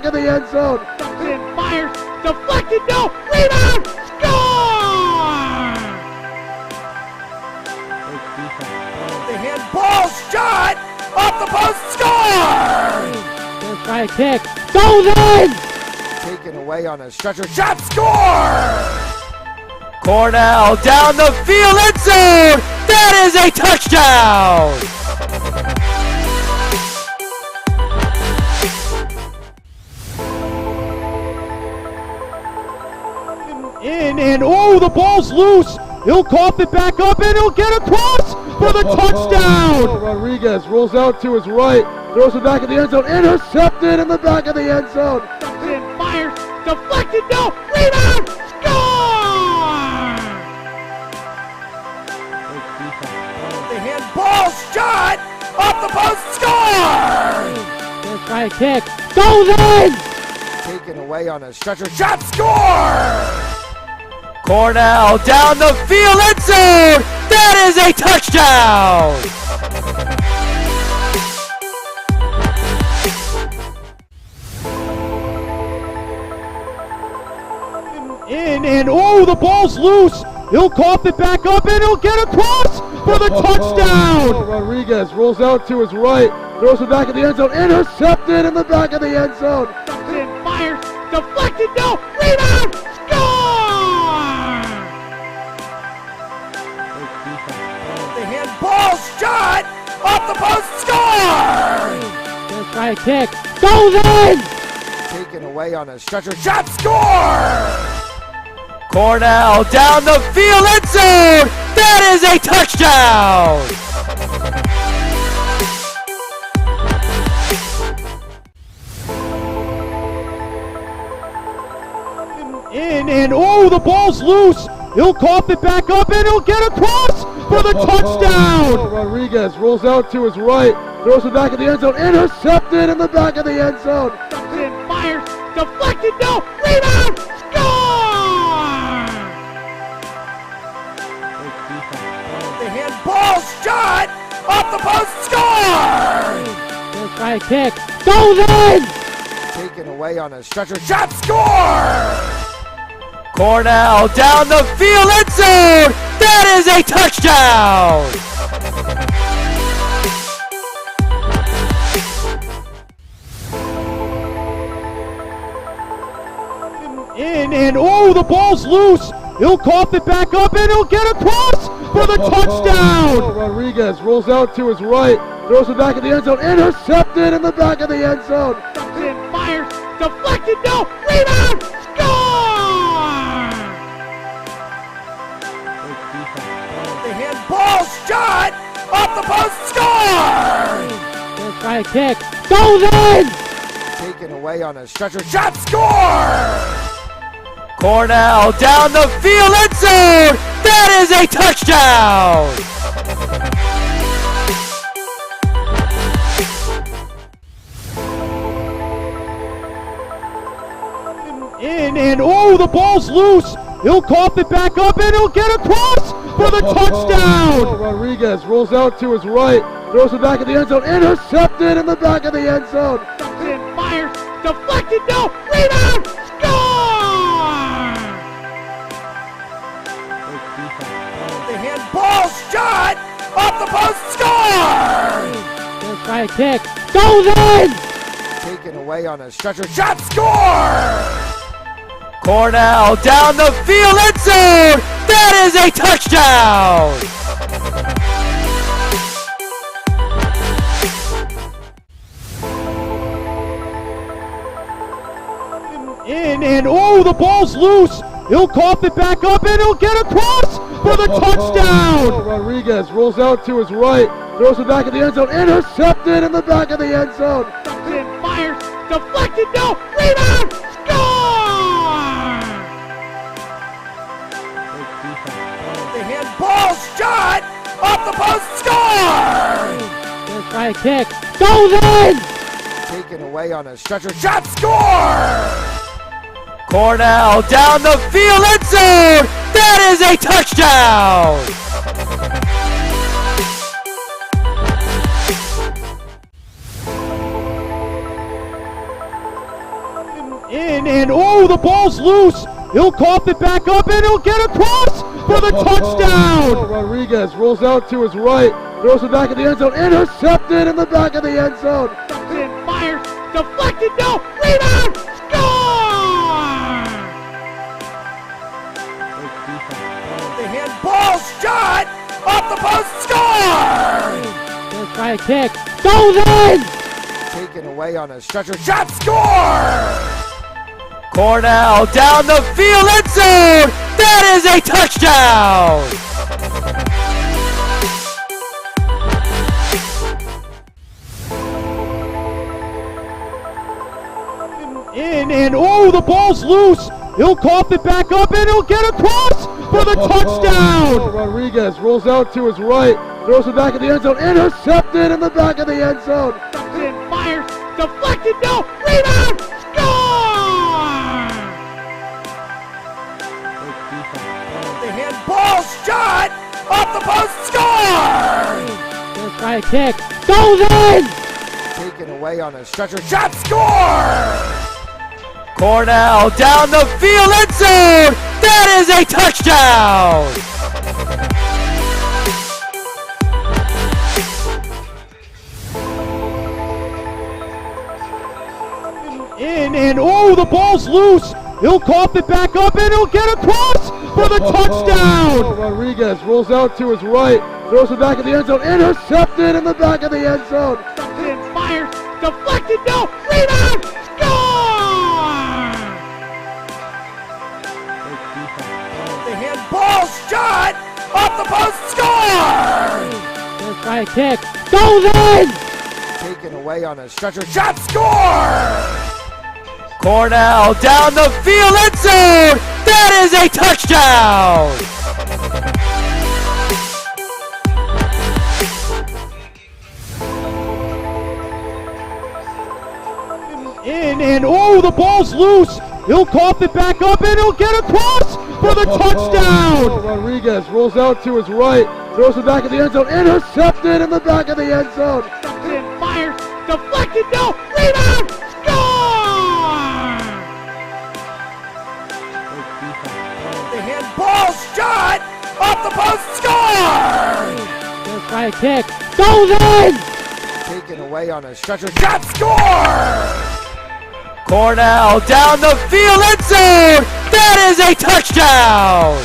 of the end zone. And fires, deflected, no, rebound, score! The handball shot off the post, score! Gonna try a kick, goes in! Taken away on a stretcher, shot, score! Cornell down the field, end zone! That is a touchdown! In and oh, the ball's loose. He'll cough it back up and he'll get across for the touchdown. Rodriguez rolls out to his right, throws it back in the end zone, intercepted in the back of the end zone. And fires, deflected, no, rebound, score! The handball shot off the post, score! Gonna try a kick, goes in! Taken away on a stretcher, shot, score! Cornell down the field, end zone! That is a touchdown! In and oh, the ball's loose. He'll cough it back up and he'll get across for the touchdown. Rodriguez rolls out to his right, throws it back in the end zone, intercepted in the back of the end zone. And fires, deflected, no, rebound, score! The handball shot off the post, score! Gonna try a kick, goes in! Taken away on a stretcher, shot, score! Cornell down the field, end zone! That is a touchdown! In and oh, the ball's loose. He'll cough it back up and he'll get across for the touchdown. Rodriguez rolls out to his right, throws it back in the end zone, intercepted in the back of the end zone. And fires, deflected, no, rebound, score! The handball shot off the post, score! Gonna try a kick, goes in! Taken away on a stretcher, shot, score! Cornell down the field, end zone! That is a touchdown! In and oh, the ball's loose. He'll cough it back up and he'll get across for the touchdown. Rodriguez rolls out to his right, throws it back in the end zone, intercepted in the back of the end zone. And fires, deflected, no, rebound, score! The handball shot off the post, score! Gonna try a kick, goes in! Taken away on a stretcher, shot, score! Cornell down the field, end zone! That is a touchdown! In and oh, the ball's loose. He'll cough it back up and he'll get across for the touchdown. Rodriguez rolls out to his right, throws it back in the end zone, intercepted in the back of the end zone. And fires, deflected, no, rebound, score! The handball shot off the post, score! Gonna try a kick, goes in! Taken away on a stretcher, shot, score! Cornell down the field, end zone! That is a touchdown! In and oh, the ball's loose. He'll cough it back up and he'll get across for the touchdown. Rodriguez rolls out to his right, throws it back in the end zone, intercepted in the back of the end zone. And fires, deflected, no, rebound, score! The handball shot off the post, score! Gonna try a kick, goes in! Taken away on a stretcher, shot, score! Cornell down the field, end zone! That is a touchdown! In and oh, the ball's loose. He'll cough it back up and he'll get across for the touchdown. Rodriguez rolls out to his right, throws it back in the end zone, intercepted in the back of the end zone. And fires, deflected, no, rebound, score! The handball shot off the post, score! Gonna try a kick, goes in! Taken away on a stretcher, shot, score! Cornell down the field, end zone! That is a touchdown! In and oh, the ball's loose. He'll cough it back up and he'll get across for the touchdown. Rodriguez rolls out to his right, throws it back in the end zone, intercepted in the back of the end zone. And fires, deflected, no, rebound, score! The handball shot off the post, score! Gonna try a kick, goes in! Taken away on a stretcher, shot, score! Cornell down the field, end zone! That is a touchdown! In and oh, the ball's loose. He'll cough it back up and he'll get across for the touchdown. Rodriguez rolls out to his right, throws it back in the end zone, intercepted in the back of the end zone. And fires, deflected, no, rebound, score! The handball shot off the post, score! Gonna try a kick, goes in! Taken away on a stretcher, shot, score! Cornell down the field, end zone! That is a touchdown! In and oh, the ball's loose. He'll cough it back up and he'll get across for the touchdown. Rodriguez rolls out to his right, throws it back in the end zone, intercepted in the back of the end zone. And fires, deflected, no, rebound, score! The handball shot off the post, score! Gonna try a kick, goes in! Taken away on a stretcher, shot, score! Cornell down the field, end zone! That is a touchdown!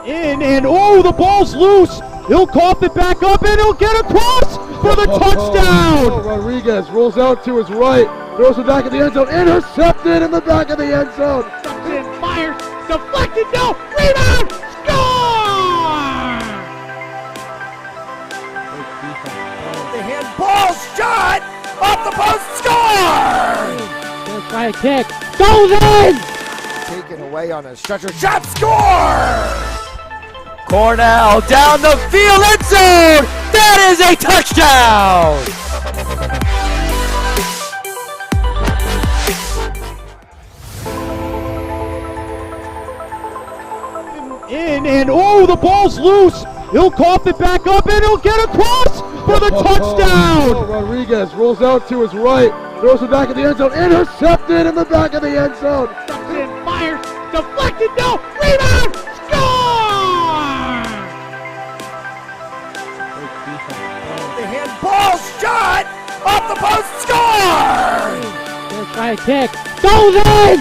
In and oh, the ball's loose. He'll cough it back up and he'll get across for the touchdown. Rodriguez rolls out to his right, throws it back in the end zone, intercepted in the back of the end zone. And fires, deflected, no, rebound, score! The handball shot off the post, score! Gonna try a kick, goes in! Taken away on a stretcher, shot, score! Cornell down the field, end zone! That is a touchdown! In and oh, the ball's loose. He'll cough it back up and he'll get across for the touchdown. Rodriguez rolls out to his right, throws it back in the end zone, intercepted in the back of the end zone. And fires, deflected, no, rebound, score! The handball shot off the post, score! Gonna try a kick, goes in!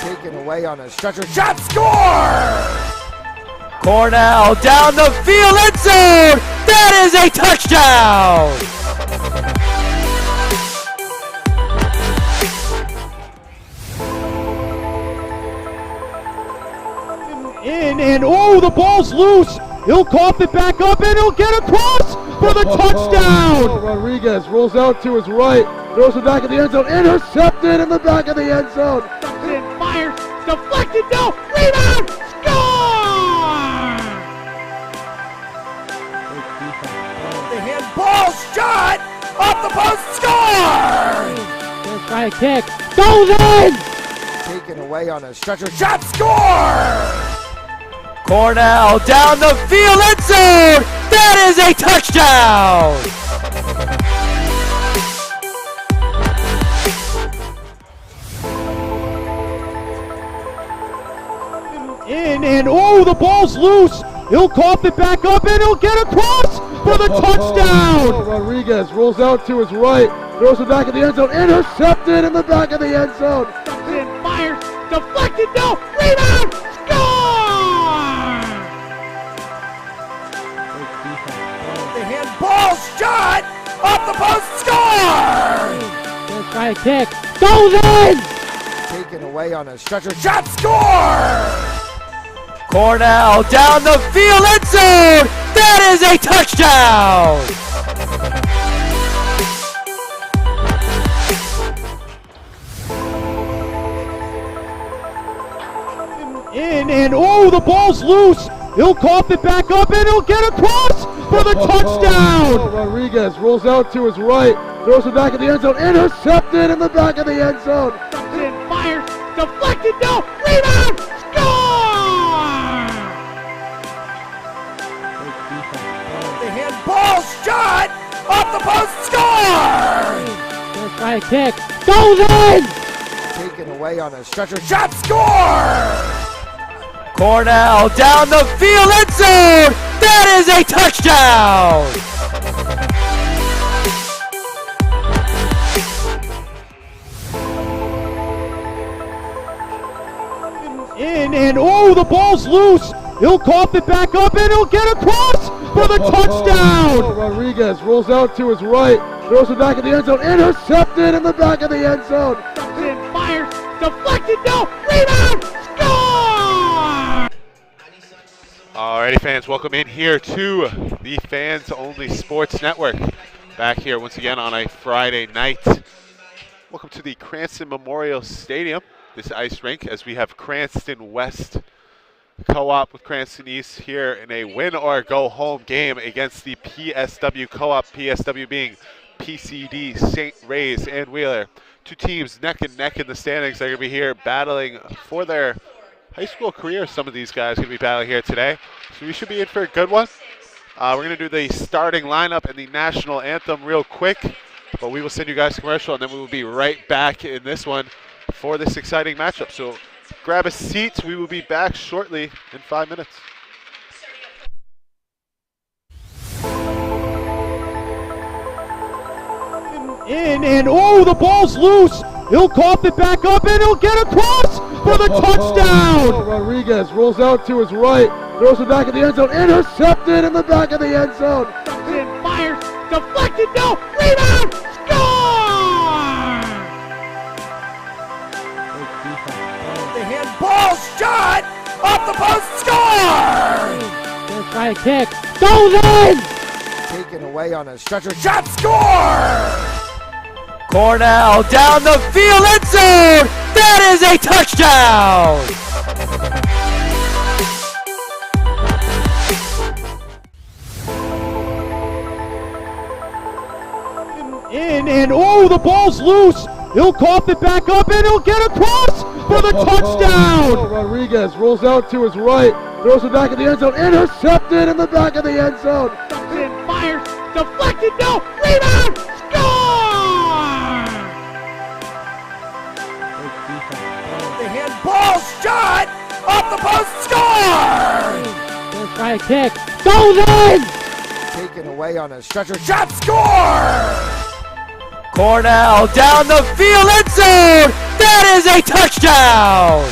Taken away on a stretcher, shot, score! Cornell down the field, end zone! That is a touchdown! In and oh, the ball's loose. He'll cough it back up and he'll get across for the touchdown. Rodriguez rolls out to his right, throws it back in the end zone, intercepted in the back of the end zone. And fires, deflected, no, rebound, score! The handball shot off the post, score! Gonna try a kick, goes in! Taken away on a stretcher, shot, score! Cornell down the field, end zone. That is a touchdown. And oh, the ball's loose. He'll cough it back up and he'll get across for the touchdown. Rodriguez rolls out to his right, throws it back in the end zone, intercepted in the back of the end zone. And fires, deflected, no, rebound, score! The handball shot off the post, score! Gonna try a kick, goes in! Taken away on a stretcher, shot, score! Cornell down the field, end zone! That is a touchdown! And oh, the ball's loose. He'll cough it back up and he'll get across for the touchdown. Rodriguez rolls out to his right, throws it back in the end zone, intercepted in the back of the end zone. And fires, deflected, no, rebound, score! The handball shot off the post, score! Gonna try a kick, goes in! Taken away on a stretcher, shot, score! Cornell down the field, end zone! That is a touchdown! And oh, the ball's loose. He'll cough it back up and he'll get across for the touchdown. Rodriguez rolls out to his right, throws it back in the end zone, intercepted in the back of the end zone. And fires, deflected, no, rebound, score! Alrighty, fans, welcome in here to the Fans Only Sports Network. Back here once again on a Friday night. Welcome to the Cranston Memorial Stadium, this ice rink, as we have Cranston West co-op with Cranston East here in a win or go home game against the PSW co-op, PSW being PCD, St. Ray's, and Wheeler. Two teams neck and neck in the standings. They're going to be here battling for their high school career. Some of these guys going to be battling here today, so we should be in for a good one. We're going to do the starting lineup and the national anthem real quick, but we will send you guys a commercial, and then we will be right back in this one for this exciting matchup. So grab a seat. We will be back shortly in 5 minutes. And oh, the ball's loose. He'll cough it back up and he'll get across for the touchdown. Rodriguez rolls out to his right, throws it back in the end zone, intercepted in the back of the end zone. And fires, deflected, no, rebound, score! The handball shot off the post, score! Gonna try a kick, goes in! Taken away on a stretcher, shot, score! Cornell down the field, end zone! That is a touchdown! And oh, the ball's loose. He'll cough it back up and he'll get across for the touchdown. Rodriguez rolls out to his right, throws it back in the end zone, intercepted in the back of the end zone. And fires, deflected, no, rebound, score! The handball shot off the post, score! Gonna try a kick, goes in! Taken away on a stretcher, shot, score! Cornell down the field, end zone! That is a touchdown!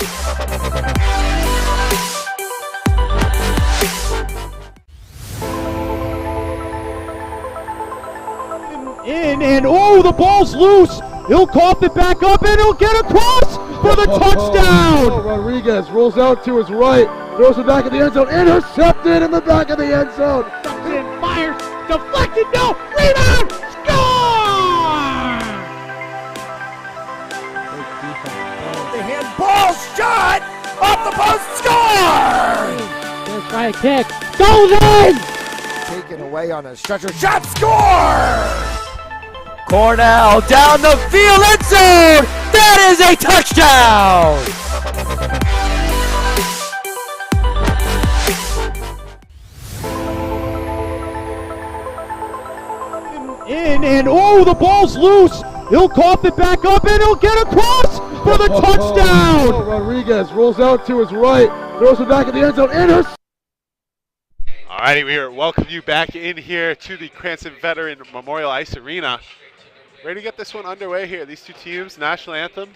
And oh, the ball's loose. He'll cough it back up and he'll get across for the touchdown. Rodriguez rolls out to his right, throws it back in the end zone, intercepted in the back of the end zone. And fires, deflected, no, rebound, score! The handball shot off the post, score! Gonna try a kick, goes in! Taken away on a stretcher, shot, score! Cornell down the field, end zone! That is a touchdown! In and oh, the ball's loose. He'll cough it back up and he'll get across for the touchdown. Rodriguez rolls out to his right, throws it back in the end zone. Alrighty, we welcome you back in here to the Cranston Veteran Memorial Ice Arena. Ready to get this one underway here. These two teams, national anthem,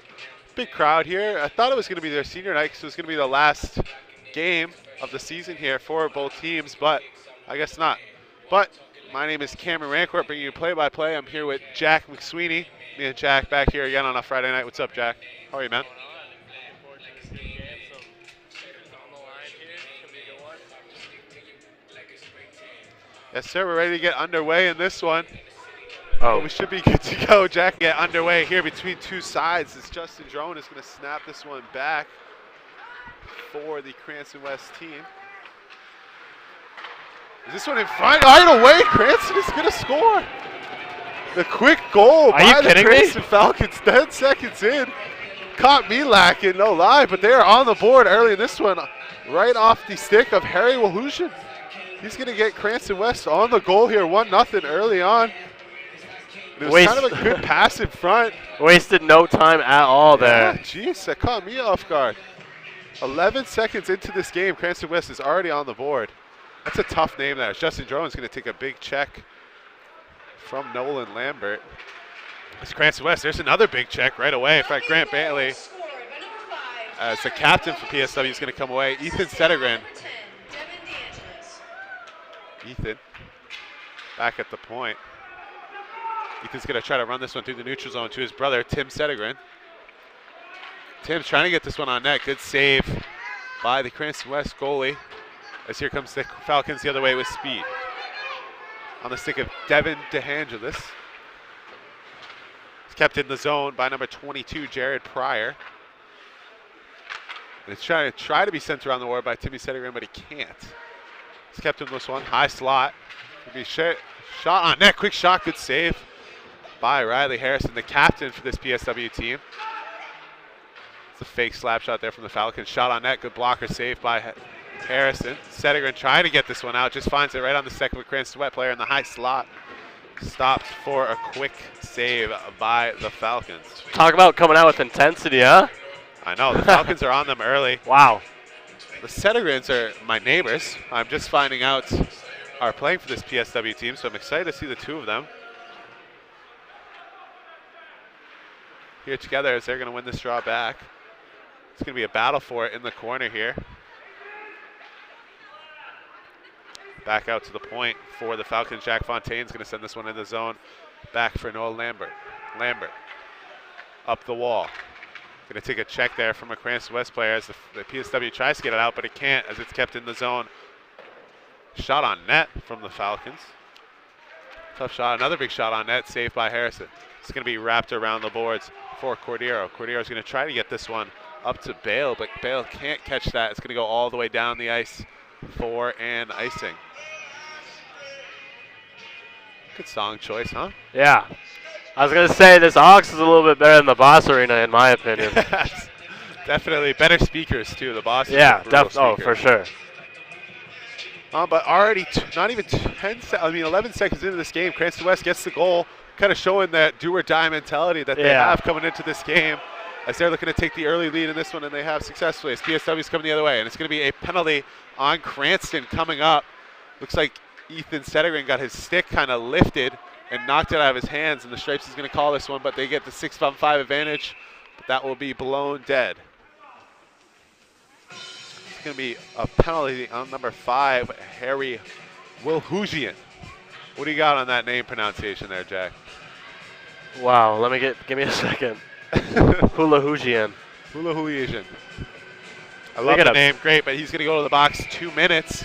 big crowd here. I thought it was going to be their senior night because it was going to be the last game of the season here for both teams, but I guess not. But my name is Cameron Rancourt, bringing you play-by-play. I'm here with Jack McSweeney. Me and Jack back here again on a Friday night. What's up, Jack? How are you, man? Yes, sir. We're ready to get underway in this one. Oh, we should be good to go. Jack, get underway here between two sides. As Justin Drone is going to snap this one back for the Cranston West team. Is this one in front? Right away, Cranston is going to score. The quick goal by the Cranston Falcons, 10 seconds in. Caught me lacking, no lie, but they are on the board early in this one, right off the stick of Harry Wahushin. He's going to get Cranston West on the goal here, 1-0 early on. It was kind of a good pass in front. Wasted no time at all there. Yeah, jeez, that caught me off guard. 11 seconds into this game, Cranston West is already on the board. That's a tough name there. Justin Drone's going to take a big check from Nolan Lambert. It's Cranston West. There's another big check right away. In fact, Grant Bailey, as the captain for PSW, is going to come away. Ethan Settergren. Ethan back at the point. Ethan's going to try to run this one through the neutral zone to his brother, Tim Settergren. Tim's trying to get this one on net. Good save by the Cranston West goalie. As here comes the Falcons the other way with speed. On the stick of Devin DeAngelis. He's kept in the zone by number 22, Jared Pryor. And it's trying to be sent around the board by Timmy Settergren, but he can't. He's kept in this one. High slot. Could be shot on net. Quick shot. Good save by Riley Harrison, the captain for this PSW team. It's a fake slap shot there from the Falcons. Shot on net. Good blocker save by Harrison. Settergren trying to get this one out. Just finds it right on the second of Cranston West player in the high slot. Stopped for a quick save by the Falcons. Talk about coming out with intensity, huh? I know. The Falcons are on them early. Wow. The Settergrens are my neighbors. I'm just finding out are playing for this PSW team, so I'm excited to see the two of them here together as they're going to win this draw back. It's going to be a battle for it in the corner here. Back out to the point for the Falcons. Jack Fontaine's going to send this one in the zone. Back for Noah Lambert. Lambert up the wall. Going to take a check there from a Cranston West player as the PSW tries to get it out, but it can't as it's kept in the zone. Shot on net from the Falcons. Tough shot. Another big shot on net. Saved by Harrison. It's going to be wrapped around the boards for Cordero. Cordero's going to try to get this one up to Bale, but Bale can't catch that. It's going to go all the way down the ice for an icing. Good song choice, huh? Yeah. I was going to say this Ox is a little bit better than the Boss Arena, in my opinion. Definitely better speakers, too. The Boss. Yeah, oh, for sure. But already not even 11 seconds into this game, Cranston West gets the goal, kind of showing that do-or-die mentality that they have coming into this game as they're looking to take the early lead in this one, and they have successfully as PSW's coming the other way. And it's going to be a penalty on Cranston coming up. Looks like Ethan Settergren got his stick kind of lifted and knocked it out of his hands, and the Stripes is going to call this one, but they get the 6-on-5 advantage, but that will be blown dead. It's going to be a penalty on number 5, Harry Wilhusian. What do you got on that name pronunciation there, Jack? Wow, give me a second. Hulahujian. Hulahujian. I love the name, great, but he's going to go to the box 2 minutes.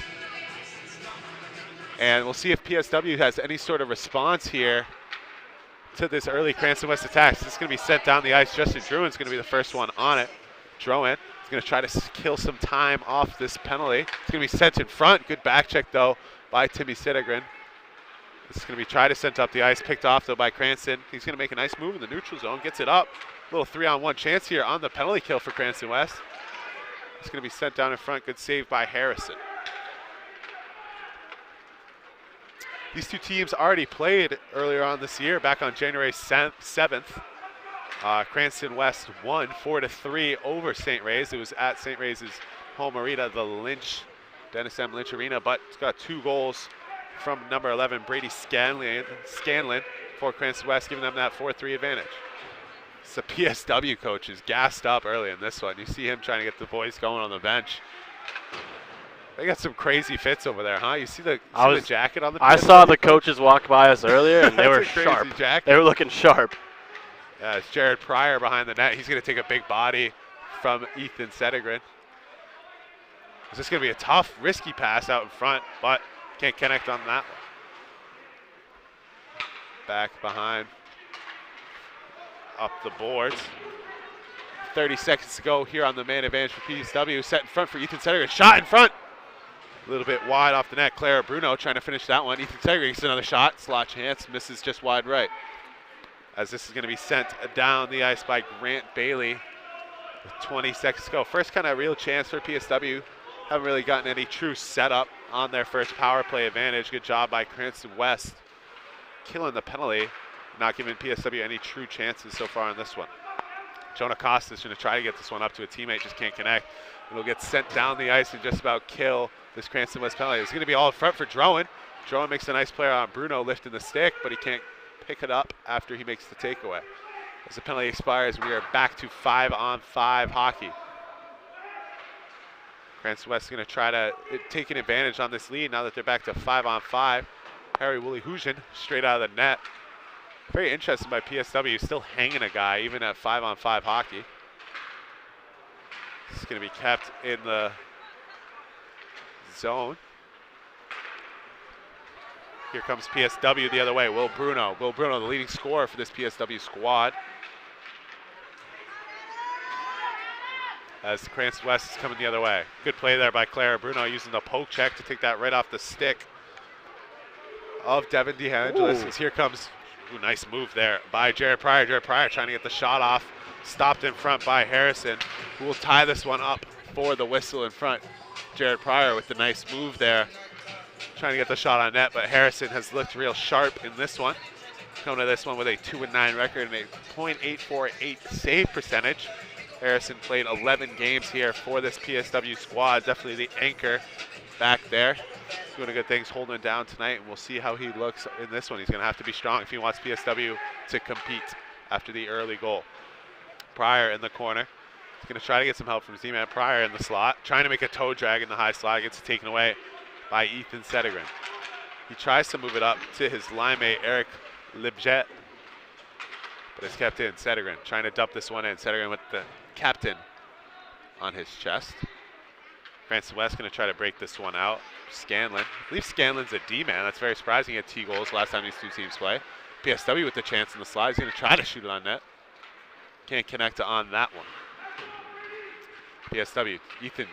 And we'll see if PSW has any sort of response here to this early Cranston West attack. This is going to be sent down the ice. Justin Druin's going to be the first one on it. Druin is going to try to kill some time off this penalty. It's going to be sent in front. Good back check, though, by Timmy Settergren. This is going to be tried to sent up the ice. Picked off, though, by Cranston. He's going to make a nice move in the neutral zone. Gets it up. A little 3-on-1 chance here on the penalty kill for Cranston West. It's going to be sent down in front. Good save by Harrison. These two teams already played earlier on this year, back on January 7th. Cranston West won 4-3 over St. Ray's. It was at St. Ray's' home arena, the Dennis M. Lynch Arena, but it's got 2 goals from number 11, Brady Scanlon, for Cranston West, giving them that 4-3 advantage. The PSW coach is gassed up early in this one. You see him trying to get the boys going on the bench. They got some crazy fits over there, huh? You see the jacket on the I saw the coaches walk by us earlier, and they were sharp. Jacket. They were looking sharp. Yeah, it's Jared Pryor behind the net. He's going to take a big body from Ethan Sedegren. This is going to be a tough, risky pass out in front, but can't connect on that one. Back behind. Up the boards. 30 seconds to go here on the man advantage for PSW. Set in front for Ethan Sedegren. Shot in front. A little bit wide off the net. Clara Bruno trying to finish that one. Ethan Sedegren gets another shot. Slot chance. Misses just wide right. As this is going to be sent down the ice by Grant Bailey with 20 seconds to go. First kind of real chance for PSW. Haven't really gotten any true setup on their first power play advantage. Good job by Cranston West killing the penalty, not giving PSW any true chances so far on this one. Jonah Costa is going to try to get this one up to a teammate, just can't connect. It'll get sent down the ice and just about kill this Cranston West penalty. It's going to be all in front for Drowan. Drowan makes a nice play on Bruno lifting the stick, but he can't pick it up after he makes the takeaway. As the penalty expires, we are back to 5-on-5 hockey. Cranston West is going to try to take an advantage on this lead now that they're back to 5-on-5. Harry Woolley-Hujan straight out of the net. Very interesting by PSW, still hanging a guy even at 5-on-5 hockey. It's going to be kept in the zone. Here comes PSW the other way. Will Bruno, the leading scorer for this PSW squad. As Cranston West is coming the other way. Good play there by Clara Bruno using the poke check to take that right off the stick of Devin DeAngelis. As here comes, nice move there by Jared Pryor. Jared Pryor trying to get the shot off. Stopped in front by Harrison, who will tie this one up for the whistle in front. Jared Pryor with the nice move there, trying to get the shot on net, but Harrison has looked real sharp in this one. Coming to this one with a 2-9 record and a .848 save percentage. Harrison played 11 games here for this PSW squad. Definitely the anchor back there. Doing good things, holding it down tonight, and we'll see how he looks in this one. He's going to have to be strong if he wants PSW to compete after the early goal. Pryor in the corner. He's going to try to get some help from Z-Man. Pryor in the slot, trying to make a toe drag in the high slot. Gets taken away by Ethan Sedegren. He tries to move it up to his line mate, Eric Libjet, but it's kept in. Sedegren trying to dump this one in. Sedegren with the captain on his chest. Cranston West going to try to break this one out. Scanlon. I believe Scanlon's a D-man. That's very surprising. He had 2 goals last time these two teams play. PSW with the chance in the slide. He's going to try to shoot it on net. Can't connect on that one. PSW, Ethan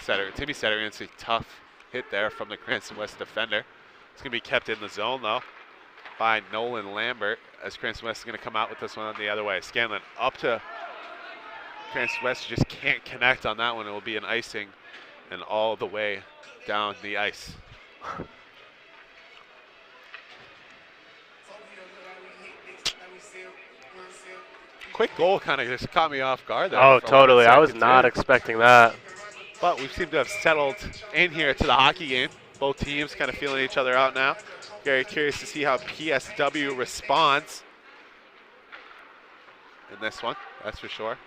Sedegren, Timmy Sedegren, it's a tough hit there from the Cranston West defender. It's going to be kept in the zone, though, by Nolan Lambert, as Cranston West is going to come out with this one the other way. Scanlon up to Cranston West, just can't connect on that one. It will be an icing and all the way down the ice. Quick goal kind of just caught me off guard there. Oh, totally. I was not expecting that. But we seem to have settled in here to the hockey game. Both teams kind of feeling each other out now. Very curious to see how PSW responds in this one, that's for sure.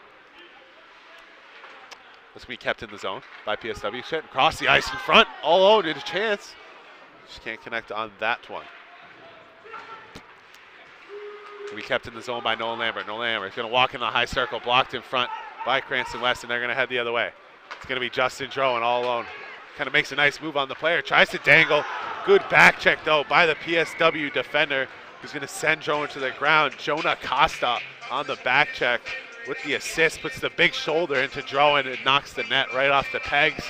This will be kept in the zone by PSW. Shit, across the ice in front, all alone, did a chance. Just can't connect on that one. We kept in the zone by Nolan Lambert. Nolan Lambert is going to walk in the high circle, blocked in front by Cranston West, and they're going to head the other way. It's going to be Justin Drowan all alone. Kind of makes a nice move on the player, tries to dangle. Good back check, though, by the PSW defender, who's going to send Drowan to the ground. Jonah Costa on the back check with the assist, puts the big shoulder into Drowan and knocks the net right off the pegs.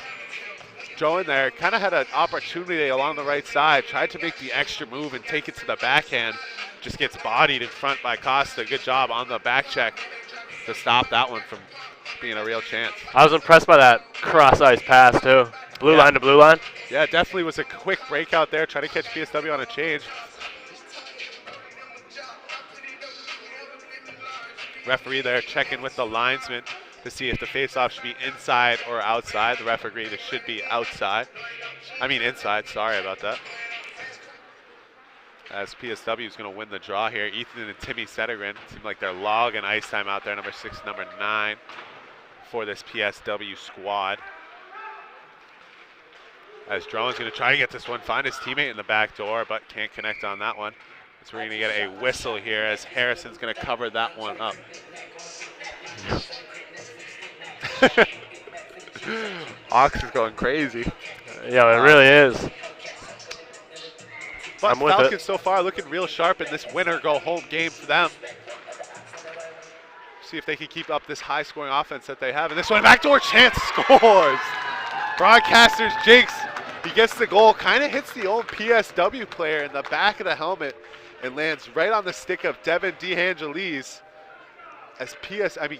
Drowan there kind of had an opportunity along the right side, tried to make the extra move and take it to the backhand. Just gets bodied in front by Costa. Good job on the back check to stop that one from being a real chance. I was impressed by that cross-ice pass, too. Blue line to blue line. Yeah, definitely was a quick breakout there, trying to catch PSW on a change. Referee there checking with the linesman to see if the faceoff should be inside or outside. The ref agreed it should be outside. I mean inside, sorry about that. As PSW is going to win the draw here. Ethan and Timmy Settergren seem like they're logging ice time out there, number 6, number 9 for this PSW squad. As Drone's going to try to get this one, find his teammate in the back door, but can't connect on that one. So we're going to get a whistle here as Harrison's going to cover that one up. Ox is going crazy. Yeah, it really is. But I'm with Falcons it. so far looking real sharp in this winner-go-home game for them. See if they can keep up this high-scoring offense that they have. And this one, backdoor chance, scores! Broadcaster's jinx. He gets the goal, kind of hits the old PSW player in the back of the helmet and lands right on the stick of Devin DeAngelis. As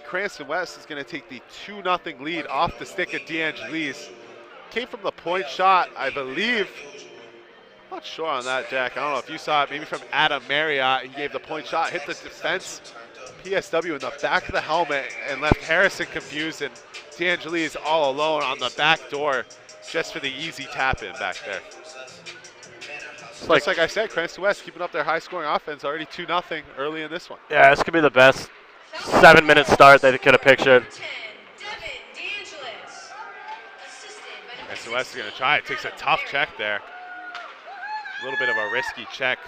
Cranston West is going to take the 2-0 lead off the stick of DeAngelis. Came from the point shot, I believe. Not sure on that, Jack. I don't know if you saw it, maybe from Adam Marriott. He gave the point shot, hit the defense. PSW in the back of the helmet and left Harrison confused, and DeAngelis all alone on the back door just for the easy tap in back there. Just like I said, Cranston West keeping up their high-scoring offense, already 2-0 early in this one. Yeah, this could be the best 7-minute start they could have pictured. Cranston West is going to try it. Takes a tough check there. A little bit of a risky check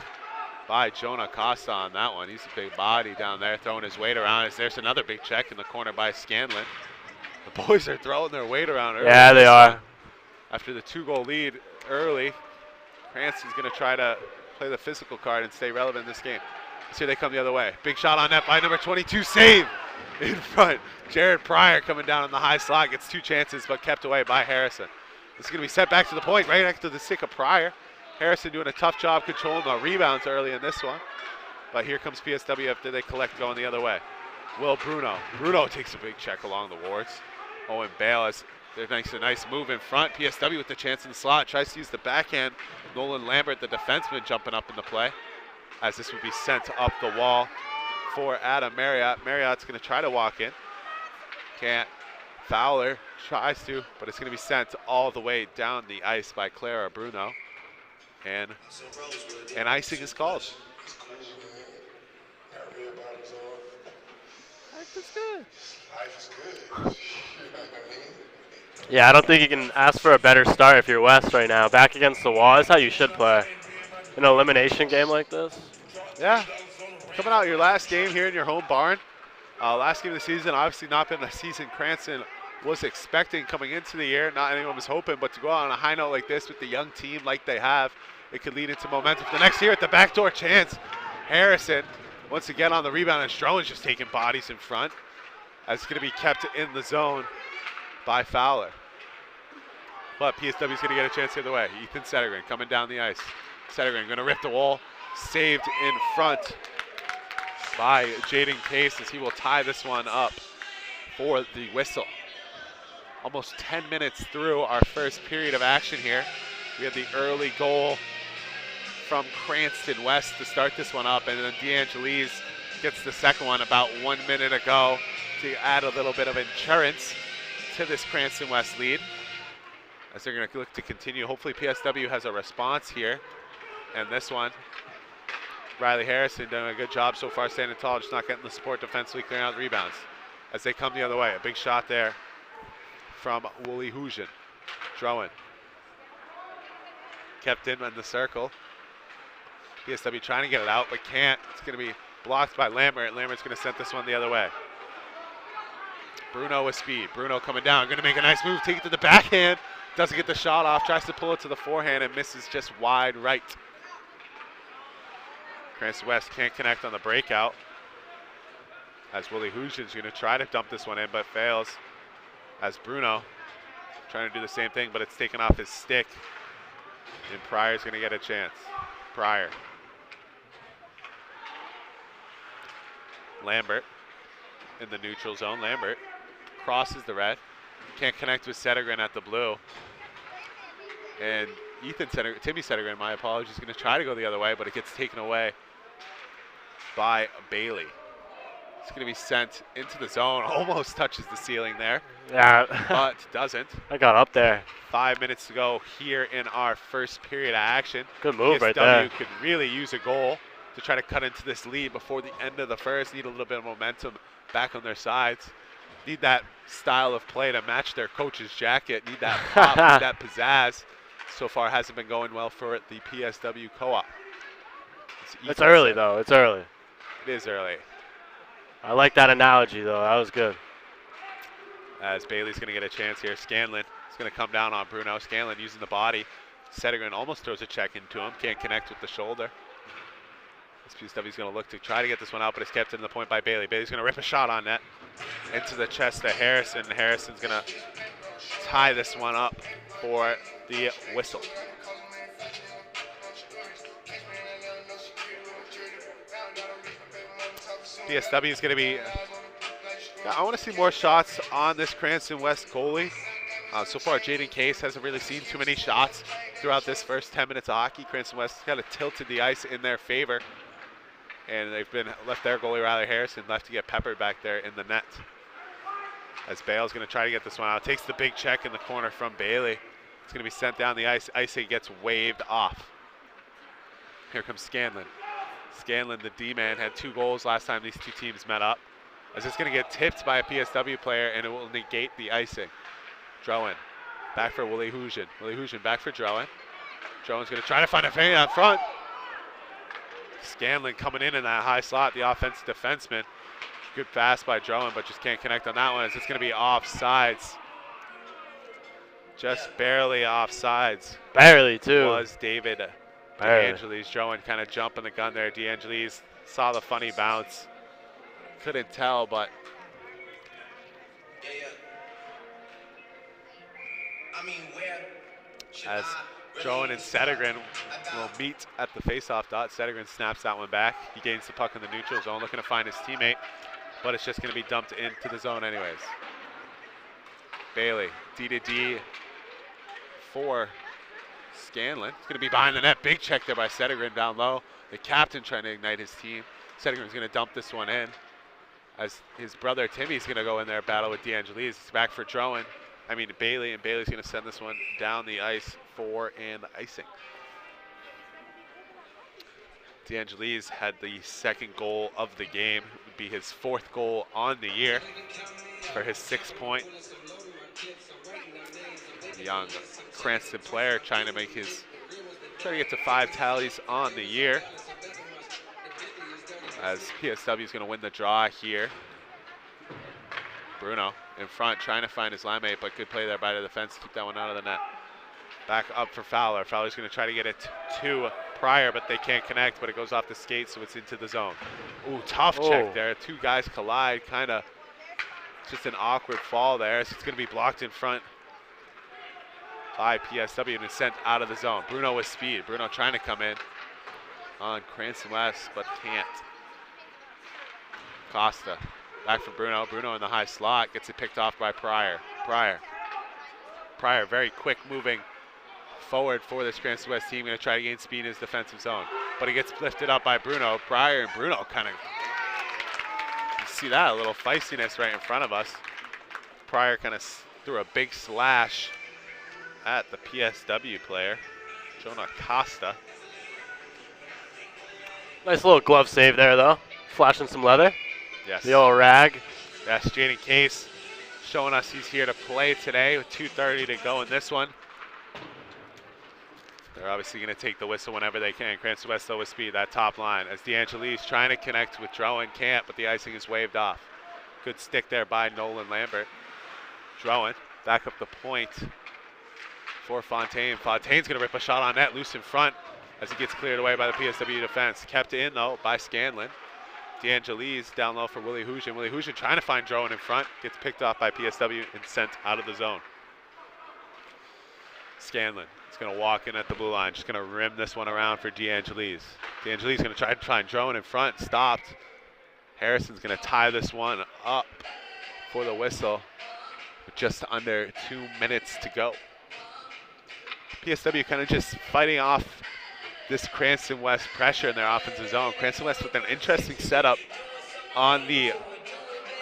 by Jonah Costa on that one. He's a big body down there, throwing his weight around. There's another big check in the corner by Scanlon. The boys are throwing their weight around early. Yeah, they are. After the 2-goal lead early, Cranston's going to try to play the physical card and stay relevant in this game. Let's see, they come the other way. Big shot on net by number 22, save in front. Jared Pryor coming down on the high slot, gets 2 chances, but kept away by Harrison. This is going to be sent back to the point, right next to the stick of Pryor. Harrison doing a tough job controlling the rebounds early in this one. But here comes PSW after they collect going the other way. Will Bruno. Bruno takes a big check along the boards. Owen Bale has a nice move in front. PSW with the chance in the slot. Tries to use the backhand. Nolan Lambert, the defenseman, jumping up in the play. As this would be sent up the wall for Adam Marriott. Marriott's going to try to walk in. Can't. Fowler tries to, but it's going to be sent all the way down the ice by Clara Bruno. And icing is called. Life is good. Yeah, I don't think you can ask for a better start if you're West right now. Back against the wall is how you should play. In an elimination game like this. Yeah. Coming out your last game here in your home barn. Last game of the season, obviously not been the season Cranston was expecting coming into the year. Not anyone was hoping, but to go out on a high note like this with the young team like they have, it could lead into momentum for the next year at the backdoor chance. Harrison once again on the rebound, and Stroman's just taking bodies in front. As it's going to be kept in the zone by Fowler. But PSW is going to get a chance the other way. Ethan Settergren coming down the ice. Settergren going to rip the wall. Saved in front by Jaden Case as he will tie this one up for the whistle. Almost 10 minutes through our first period of action here. We have the early goal from Cranston West to start this one up, and then DeAngelis gets the second one about 1 minute ago to add a little bit of insurance to this Cranston West lead. As they're going to look to continue. Hopefully PSW has a response here. And this one, Riley Harrison doing a good job so far standing tall, just not getting the support defensively, clearing out the rebounds. As they come the other way, a big shot there from Wooly Hujan. Drowan. Kept in the circle. PSW trying to get it out, but can't. It's going to be blocked by Lambert. Lambert's going to send this one the other way. Bruno with speed. Bruno coming down, going to make a nice move, take it to the backhand. Doesn't get the shot off, tries to pull it to the forehand and misses just wide right. Cranston West can't connect on the breakout. As Willie Hujan's going to try to dump this one in, but fails. As Bruno trying to do the same thing, but it's taken off his stick. And Pryor's going to get a chance. Pryor. Lambert in the neutral zone. Lambert crosses the red. Can't connect with Settergren at the blue. And Timmy Settergren, my apologies, is going to try to go the other way, but it gets taken away by Bailey. It's going to be sent into the zone. Almost touches the ceiling there, Yeah. but doesn't. I got up there. 5 minutes to go here in our first period of action. Good move right PSW there. could really use a goal to try to cut into this lead before the end of the first. Need a little bit of momentum back on their sides. Need that style of play to match their coach's jacket. Need that pop, need that pizzazz. So far hasn't been going well for the PSW co-op. It's early, though. It's early. It is early. I like that analogy, though. That was good. As Bailey's going to get a chance here. Scanlon is going to come down on Bruno. Scanlon using the body. Settergren almost throws a check into him. Can't connect with the shoulder. PSW's going to look to try to get this one out, but it's kept in the point by Bailey. Bailey's going to rip a shot on net into the chest of Harrison. Harrison's going to tie this one up for the whistle. PSW is going to be, I want to see more shots on this Cranston West goalie. So far, Jaden Case hasn't really seen too many shots throughout this first 10 minutes of hockey. Cranston West kind of tilted the ice in their favor. And they've been left their goalie, Riley Harrison, left to get peppered back there in the net. As Bale's going to try to get this one out. Takes the big check in the corner from Bailey. It's going to be sent down the ice. Icing gets waved off. Here comes Scanlon. Scanlon, the D-man, had 2 goals last time these two teams met up. As it's going to get tipped by a PSW player, and it will negate the icing. Drowan back for Willie Hujan. Willie Hujan back for Drowan. Drowan's going to try to find a fan out front. Scanlon coming in that high slot, the offensive defenseman. Good pass by Drowan, but just can't connect on that one. As it's going to be offsides. Just barely offsides. Barely, too. Was David DeAngelis. Drowan kind of jumping the gun there. DeAngelis saw the funny bounce. Couldn't tell, but as Drowan and Settergren will meet at the faceoff dot. Settergren snaps that one back. He gains the puck in the neutral zone, looking to find his teammate, but it's just going to be dumped into the zone anyways. Bailey, D to D for Scanlon. It's going to be behind the net. Big check there by Settergren down low. The captain trying to ignite his team. Settergren's going to dump this one in as his brother Timmy's going to go in there battle with DeAngelis. It's back for Bailey, and Bailey's going to send this one down the ice for an icing. DeAngelis had the second goal of the game. It would be his 4th goal on the year for his 6th point. Young Cranston player trying to get to 5 tallies on the year. As PSW is going to win the draw here. Bruno in front trying to find his line mate, but good play there by the defense to keep that one out of the net. Back up for Fowler. Fowler's going to try to get it to Pryor, but they can't connect, but it goes off the skate, so it's into the zone. Ooh, tough check there. 2 guys collide, kind of just an awkward fall there. So it's going to be blocked in front by PSW and it's sent out of the zone. Bruno with speed. Bruno trying to come in on Cranston West, but can't. Costa back for Bruno. Bruno in the high slot. Gets it picked off by Pryor. Pryor very quick moving forward for this Cranston West team. Going to try to gain speed in his defensive zone. But he gets lifted up by Bruno. Pryor and Bruno kind of, you see that, a little feistiness right in front of us. Pryor kind of threw a big slash at the PSW player, Jonah Costa. Nice little glove save there, though. Flashing some leather. Yes. The old rag. Yes, Jaden Case showing us he's here to play today with 2:30 to go in this one. They're obviously going to take the whistle whenever they can. Cranston West still with speed, that top line. As DeAngelis trying to connect with Drowan, can't, but the icing is waved off. Good stick there by Nolan Lambert. Drowan back up the point for Fontaine. Fontaine's going to rip a shot on net, loose in front as he gets cleared away by the PSW defense. Kept in, though, by Scanlon. DeAngelis down low for Willie Hujan. Willie Hujan trying to find Drowan in front. Gets picked off by PSW and sent out of the zone. Scanlon is going to walk in at the blue line. Just going to rim this one around for DeAngelis. DeAngelis going to try to find Drowan in front. Stopped. Harrison's going to tie this one up for the whistle with just under 2 minutes to go. PSW kind of just fighting off this Cranston West pressure in their offensive zone. Cranston West with an interesting setup on the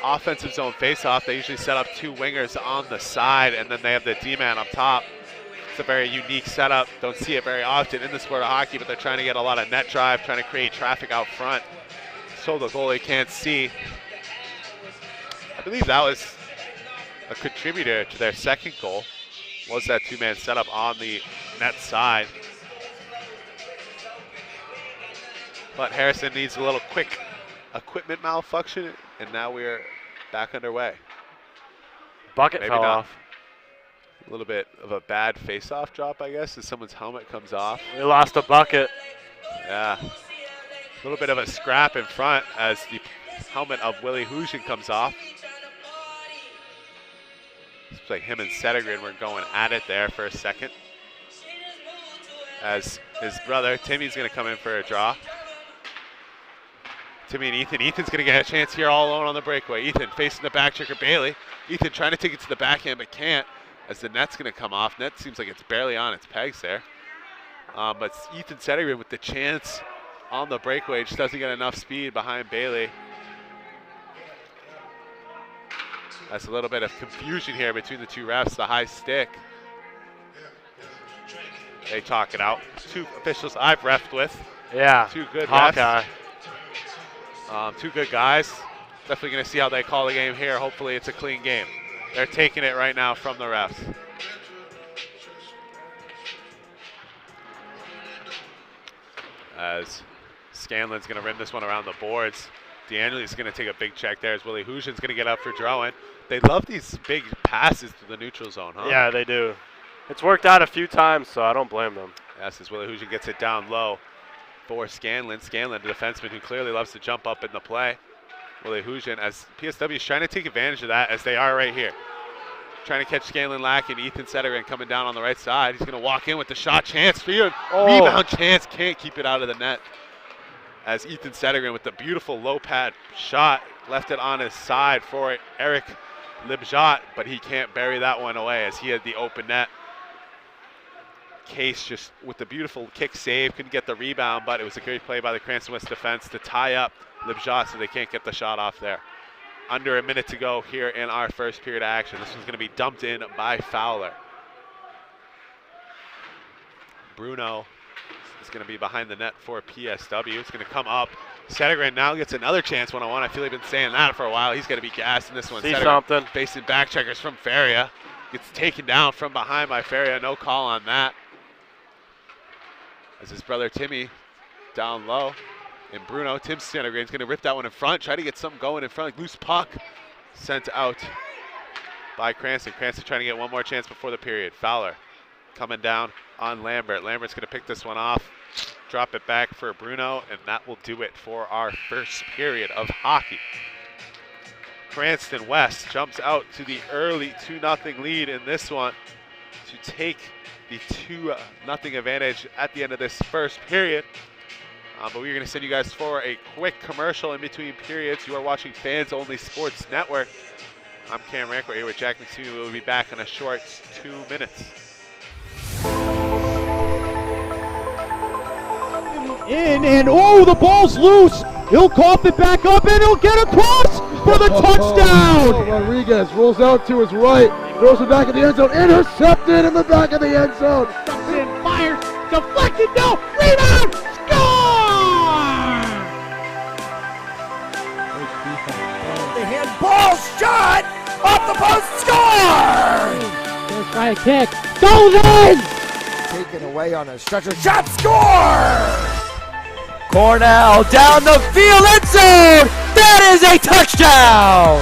offensive zone face-off. They usually set up 2 wingers on the side, and then they have the D-man up top. It's a very unique setup. Don't see it very often in the sport of hockey, but they're trying to get a lot of net drive, trying to create traffic out front so the goalie can't see. I believe that was a contributor to their second goal, was that 2-man setup on the net side. But Harrison needs a little quick equipment malfunction, and now we're back underway. Bucket Maybe fell not. off. A little bit of a bad face-off drop, I guess, as someone's helmet comes off. We lost a bucket. Yeah. A little bit of a scrap in front as the helmet of Willie Hujan comes off. Looks like him and Settergren were going at it there for a second. As his brother, Timmy's going to come in for a draw. Timmy and Ethan. Ethan's going to get a chance here all alone on the breakaway. Ethan facing the back checker, Bailey. Ethan trying to take it to the backhand, but can't, as the net's going to come off. Net seems like it's barely on its pegs there. But Ethan Settergren with the chance on the breakaway, just doesn't get enough speed behind Bailey. That's a little bit of confusion here between the 2 refs. The high stick. They talk it out. 2 officials I've refed with. Yeah. 2 good Hawkeye. refs. 2 good guys. Definitely going to see how they call the game here. Hopefully it's a clean game. They're taking it right now from the refs. As Scanlon's going to rim this one around the boards. DeAngeli's going to take a big check there as Willie Hujan's going to get up for drawing. They love these big passes to the neutral zone, huh? Yeah, they do. It's worked out a few times, so I don't blame them. Yes, as Willie Hujan gets it down low for Scanlon. Scanlon, the defenseman who clearly loves to jump up in the play. Willie Hujan, as PSW is trying to take advantage of that, as they are right here. Trying to catch Scanlon Lack and Ethan Settergren coming down on the right side. He's going to walk in with the shot chance. Rebound chance, can't keep it out of the net. As Ethan Settergren with the beautiful low pad shot, left it on his side for Eric Libjot, but he can't bury that one away as he had the open net. Case just with the beautiful kick save, couldn't get the rebound, but it was a great play by the Cranston West defense to tie up Libjot so they can't get the shot off there. Under a minute to go here in our first period of action. This one's going to be dumped in by Fowler. Bruno is going to be behind the net for PSW. It's going to come up. Settergren now gets another chance one-on-one. I feel like he's been saying that for a while. He's going to be gassed in this one. See Settergren something. facing back checkers from Feria. Gets taken down from behind by Feria. No call on that. As his brother Timmy down low. And Bruno, Tim Settergren's going to rip that one in front. Try to get something going in front. Loose puck sent out by Cranston. Cranston trying to get one more chance before the period. Fowler coming down on Lambert. Lambert's going to pick this one off. Drop it back for Bruno, and that will do it for our first period of hockey. Cranston West jumps out to the early 2-0 lead in this one to take the 2-0 advantage at the end of this first period. But we're going to send you guys for a quick commercial in between periods. You are watching Fans Only Sports Network. I'm Cam Rancourt here with Jack McSweeney. We'll be back in a short 2 minutes. In and oh, the ball's loose. He'll cough it back up and he'll get across for the touchdown. Rodriguez rolls out to his right, throws it back in the end zone, intercepted in the back of the end zone. Dumps in, fires, deflected, no, rebound, score! The handball shot off the post, score! Let's try a kick. Goes in! Taken away on a stretcher shot, score! Cornell down the field, end zone! That is a touchdown!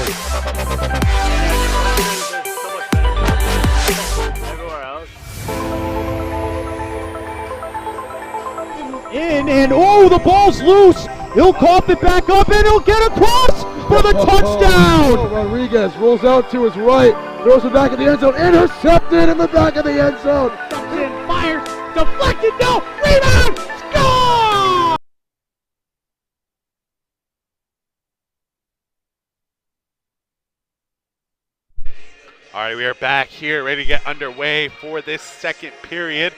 Everywhere else. In and oh, the ball's loose. He'll cough it back up and he'll get across for the touchdown. Rodriguez rolls out to his right, throws it back in the end zone, intercepted in the back of the end zone. Dumps in, fires, deflected, no, rebound, score! All right, we are back here, ready to get underway for this second period.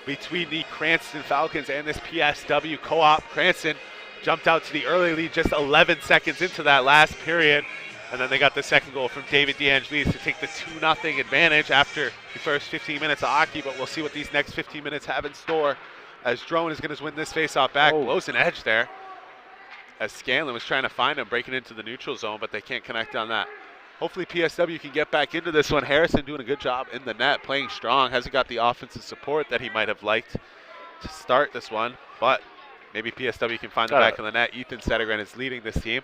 between the Cranston Falcons and this PSW co-op. Cranston jumped out to the early lead just 11 seconds into that last period. And then they got the second goal from David DeAngelis to take the 2-0 advantage after the first 15 minutes of hockey. But we'll see what these next 15 minutes have in store as Drone is going to win this faceoff back. Blows an edge there as Scanlon was trying to find him, breaking into the neutral zone, but they can't connect on that. Hopefully PSW can get back into this one. Harrison doing a good job in the net, playing strong. Hasn't got the offensive support that he might have liked to start this one, but maybe PSW can find the back of the net. Ethan Settergren is leading this team.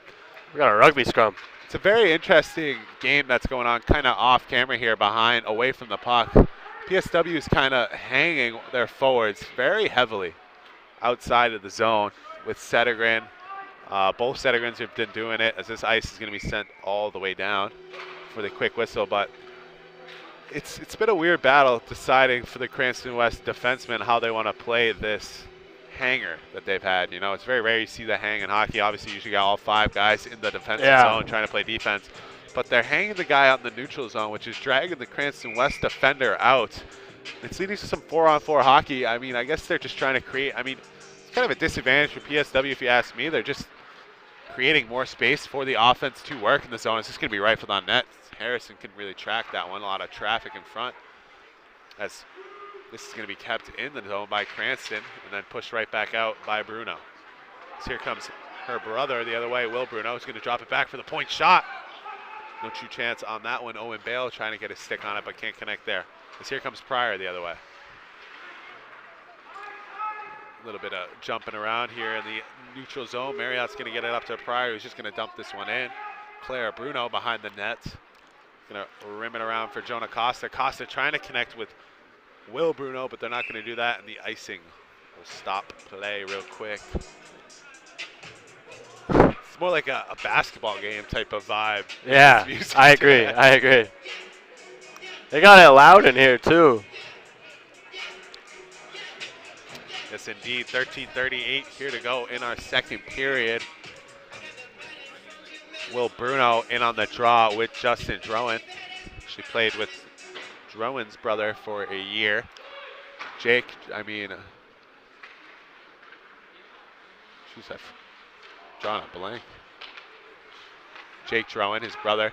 We got a rugby scrum. It's a very interesting game that's going on kind of off camera here behind, away from the puck. PSW is kind of hanging their forwards very heavily outside of the zone with Settergren. Both Settergrens have been doing it as this ice is going to be sent all the way down for the quick whistle, but it's been a weird battle deciding for the Cranston West defensemen how they want to play this hanger that they've had. You know, it's very rare you see the hang in hockey. Obviously, you usually got all 5 guys in the defensive zone trying to play defense. But they're hanging the guy out in the neutral zone, which is dragging the Cranston West defender out. It's leading to some 4-on-4 hockey. I mean, I guess they're just trying to create. I mean, it's kind of a disadvantage for PSW if you ask me. They're just creating more space for the offense to work in the zone. It's just going to be rifled on net. Harrison can really track that one. A lot of traffic in front as this is going to be kept in the zone by Cranston and then pushed right back out by Bruno. So here comes her brother the other way. Will Bruno is going to drop it back for the point shot. No true chance on that one. Owen Bale trying to get his stick on it but can't connect there. As here comes Pryor the other way. A little bit of jumping around here in the neutral zone. Marriott's going to get it up to Pryor, who's just going to dump this one in. Clara Bruno behind the net. Going to rim it around for Jonah Costa. Costa trying to connect with Will Bruno, but they're not going to do that, and the icing will stop play real quick. It's more like a basketball game type of vibe. Yeah, I agree. I agree. They got it loud in here, too. Yes, indeed. 13:38 here to go in our second period. Will Bruno in on the draw with Justin Drowan. She played with Drowan's brother for a year. Jake, I mean, I've drawn a blank. Jake Drowan, his brother,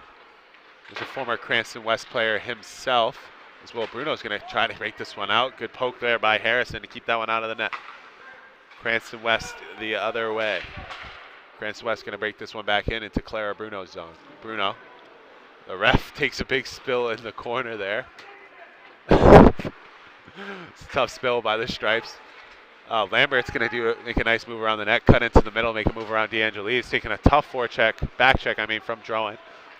is a former Cranston West player himself. As Will Bruno's going to try to break this one out. Good poke there by Harrison to keep that one out of the net. Cranston West the other way. Cranston West going to break this one back into Clara Bruno's zone. Bruno, the ref takes a big spill in the corner there. It's a tough spill by the Stripes. Lambert's going to make a nice move around the net, cut into the middle, make a move around DeAngelis, taking a tough back check from Drowan.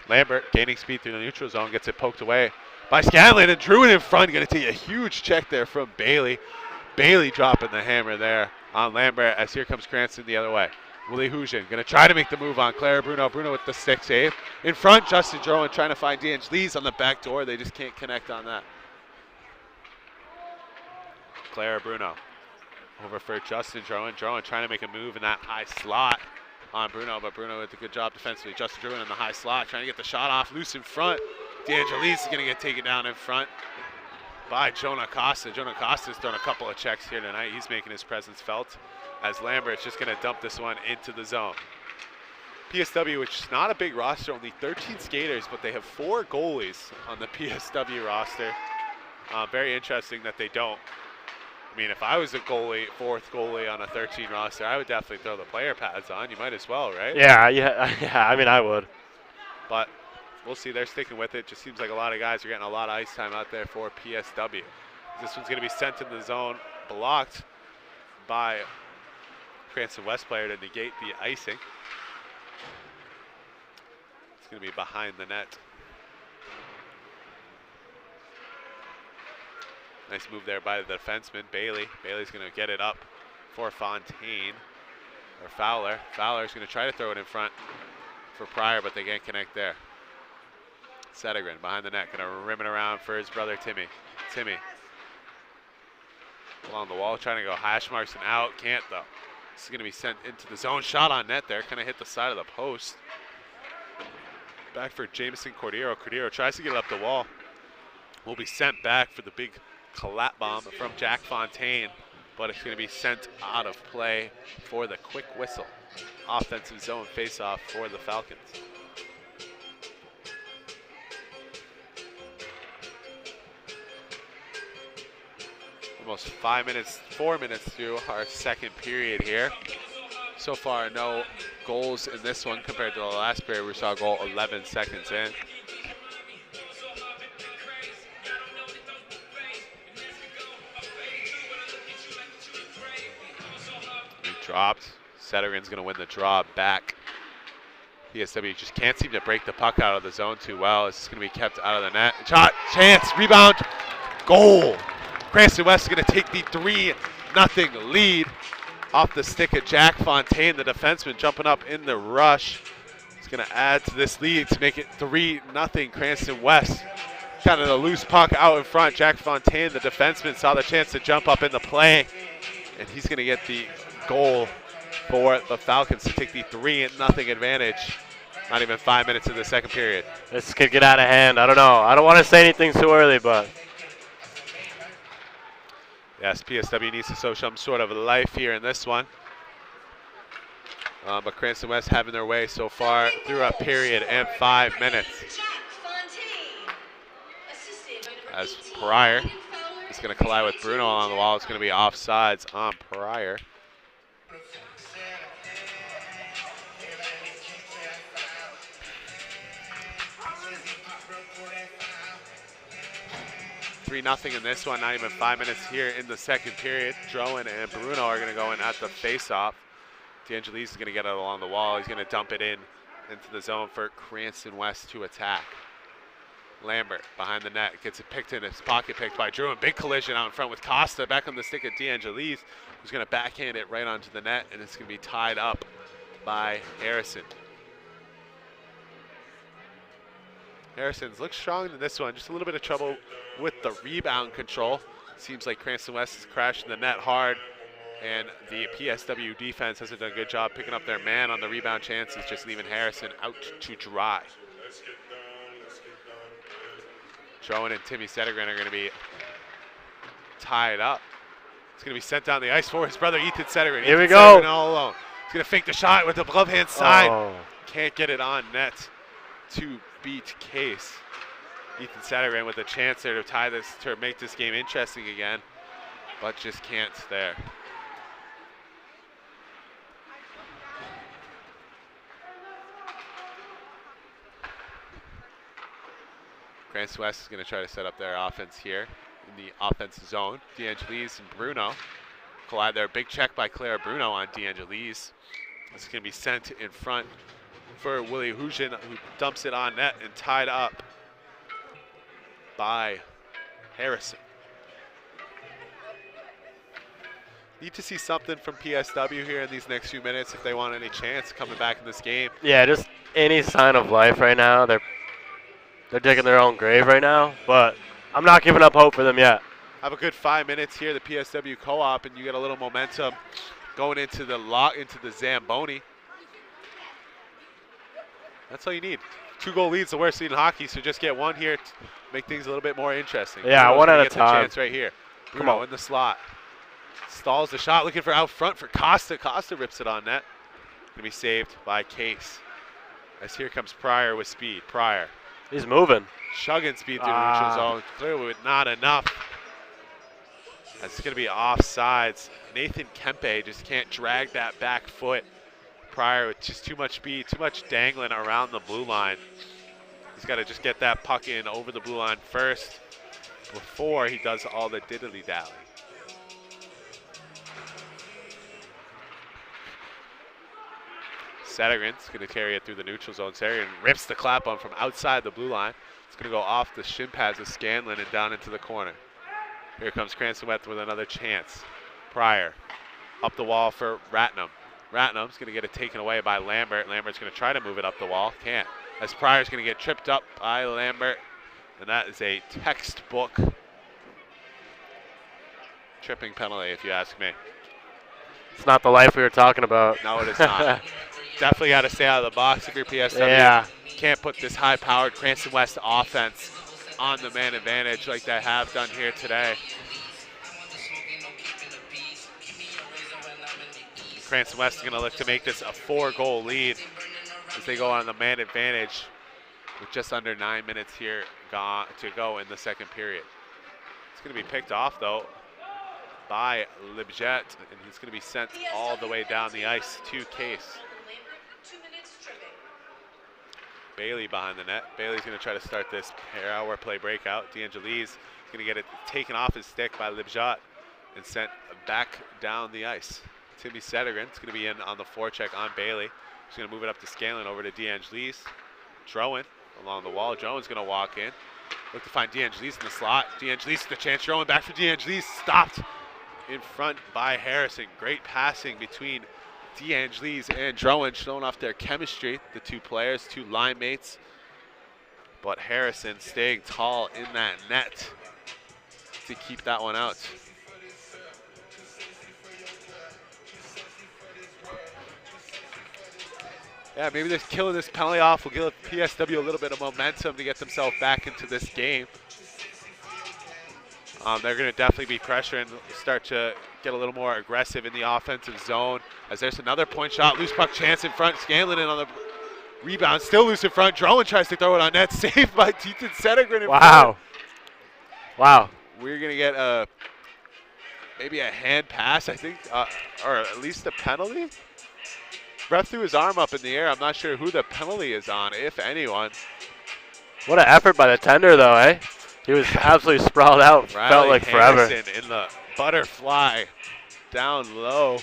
Lambert gaining speed through the neutral zone, gets it poked away by Scanlon, and Druin in front, going to take a huge check there from Bailey. Bailey dropping the hammer there on Lambert as here comes Cranston the other way. Willie Hujan going to try to make the move on Clara Bruno. Bruno with the stick save. In front, Justin Drowan trying to find DeAngelis on the back door. They just can't connect on that. Clara Bruno over for Justin Drowan. Drowan trying to make a move in that high slot on Bruno, but Bruno did a good job defensively. Justin Drowan in the high slot trying to get the shot off loose in front. DeAngelis is going to get taken down in front by Jonah Costa. Jonah Costa's thrown a couple of checks here tonight. He's making his presence felt as Lambert's just going to dump this one into the zone. PSW, which is not a big roster, only 13 skaters, but they have 4 goalies on the PSW roster. Very interesting that they don't. I mean, if I was a goalie, 4th goalie on a 13 roster, I would definitely throw the player pads on. You might as well, right? Yeah, I mean, I would. But we'll see. They're sticking with it. Just seems like a lot of guys are getting a lot of ice time out there for PSW. This one's going to be sent in the zone, blocked by Cranston West player to negate the icing. It's going to be behind the net. Nice move there by the defenseman, Bailey. Bailey's going to get it up for Fontaine, or Fowler. Fowler's going to try to throw it in front for Pryor, but they can't connect there. Settergren behind the net, going to rim it around for his brother Timmy. Timmy along the wall, trying to go hash marks and out. Can't though. This is going to be sent into the zone. Shot on net there, kind of hit the side of the post. Back for Jamison Cordero. Cordero tries to get it up the wall. Will be sent back for the big collapse bomb from Jack Fontaine, but it's going to be sent out of play for the quick whistle. Offensive zone face-off for the Falcons. Almost 4 minutes through our second period here. So far, no goals in this one compared to the last period. We saw a goal 11 seconds in. He dropped. Sedergren's going to win the draw back. PSW just can't seem to break the puck out of the zone too well. It's going to be kept out of the net. Shot, chance, rebound, goal. Cranston West is going to take the 3-0 lead off the stick of Jack Fontaine, the defenseman, jumping up in the rush. He's going to add to this lead to make it 3-0 Cranston West. Kind of a loose puck out in front. Jack Fontaine, the defenseman, saw the chance to jump up in the play, and he's going to get the goal for the Falcons to take the 3-0 advantage. Not even 5 minutes in the second period. This could get out of hand. I don't know. I don't want to say anything too early, but yes, PSW needs to show some sort of life here in this one. But Cranston West having their way so far through a period and 5 minutes. As Pryor is going to collide with Bruno on the wall. It's going to be offsides on Pryor. Nothing in this one, not even 5 minutes here in the second period. Drowan and Bruno are going to go in at the face-off. DeAngelis is going to get it along the wall. He's going to dump it into the zone for Cranston West to attack. Lambert behind the net, gets it picked in his pocket, picked by Drowan. Big collision out in front with Costa, back on the stick of DeAngelis, who's going to backhand it right onto the net, and it's going to be tied up by Harrison. Harrison's looks strong in this one, just a little bit of trouble with the rebound control. Seems like Cranston West is crashing the net hard, and the PSW defense hasn't done a good job picking up their man on the rebound chances, just leaving Harrison out to dry. Drowan and Timmy Sedergren are going to be tied up. It's going to be sent down the ice for his brother Ethan Sedergren. Here we go. Sedergren all alone. He's going to fake the shot with the glove hand side. Oh. Can't get it on net to beat Case. Ethan Sedergren with a chance there to tie this, to make this game interesting again, but just can't there. Cranston West is going to try to set up their offense here in the offensive zone. DeAngelis and Bruno collide there. Big check by Clara Bruno on DeAngelis. It's going to be sent in front for Willie Hugin, who dumps it on net and tied up by Harrison. Need to see something from PSW here in these next few minutes if they want any chance coming back in this game. Yeah, just any sign of life right now. They're digging their own grave right now, but I'm not giving up hope for them yet. Have a good 5 minutes here, the PSW co-op, and you get a little momentum going into the Zamboni. That's all you need. 2-goal lead's the worst lead in hockey, so just get one here to make things a little bit more interesting. Yeah, Bruno's one at a get the time. chance right here. Bruno in the slot. Stalls the shot, looking for out front for Costa. Costa rips it on net. Going to be saved by Case. As here comes Pryor with speed. Pryor. He's moving. Chugging speed through the neutral zone. Clearly with not enough. That's going to be offsides. Nathan Kempe just can't drag that back foot. Pryor with just too much speed, too much dangling around the blue line. He's got to just get that puck in over the blue line first before he does all the diddly-dally. Sedergren's going to carry it through the neutral zone. Sedergren rips the clap on from outside the blue line. It's going to go off the shin pads of Scanlon and down into the corner. Here comes Cranston West with another chance. Pryor up the wall for Ratnam. Ratnam's going to get it taken away by Lambert. Lambert's going to try to move it up the wall. Can't. As Pryor's going to get tripped up by Lambert. And that is a textbook tripping penalty, if you ask me. It's not the life we were talking about. No, it is not. Definitely got to stay out of the box if you're PSW. Yeah. Can't put this high-powered Cranston West offense on the man advantage like they have done here today. Cranston West is going to look to make this a 4-goal lead as they go on the man advantage with just under 9 minutes here to go in the second period. It's going to be picked off, though, by Libjet, and he's going to be sent all the way down the ice to Case. Bailey behind the net. Bailey's going to try to start this power play breakout. DeAngelis going to get it taken off his stick by Libjet and sent back down the ice. Timmy Sedergren's going to be in on the forecheck on Bailey. He's going to move it up to Scanlon over to DeAngelis. Drowan along the wall. Drowan's going to walk in. Look to find DeAngelis in the slot. DeAngelis with the chance. Drowan back for DeAngelis. Stopped in front by Harrison. Great passing between DeAngelis and Drowan, showing off their chemistry, the two players, two line mates. But Harrison staying tall in that net to keep that one out. Yeah, maybe just killing this penalty off will give PSW a little bit of momentum to get themselves back into this game. They're going to definitely be pressuring, start to get a little more aggressive in the offensive zone. As there's another point shot, loose puck chance in front. Scanlon in on the rebound, still loose in front. Drowan tries to throw it on net, saved by Ethan Sedergren in front. Wow. We're going to get maybe a hand pass, I think, or at least a penalty. Ref threw his arm up in the air. I'm not sure who the penalty is on, if anyone. What an effort by the tender, though, eh? He was absolutely sprawled out. Felt like forever. Harrison in the butterfly down low,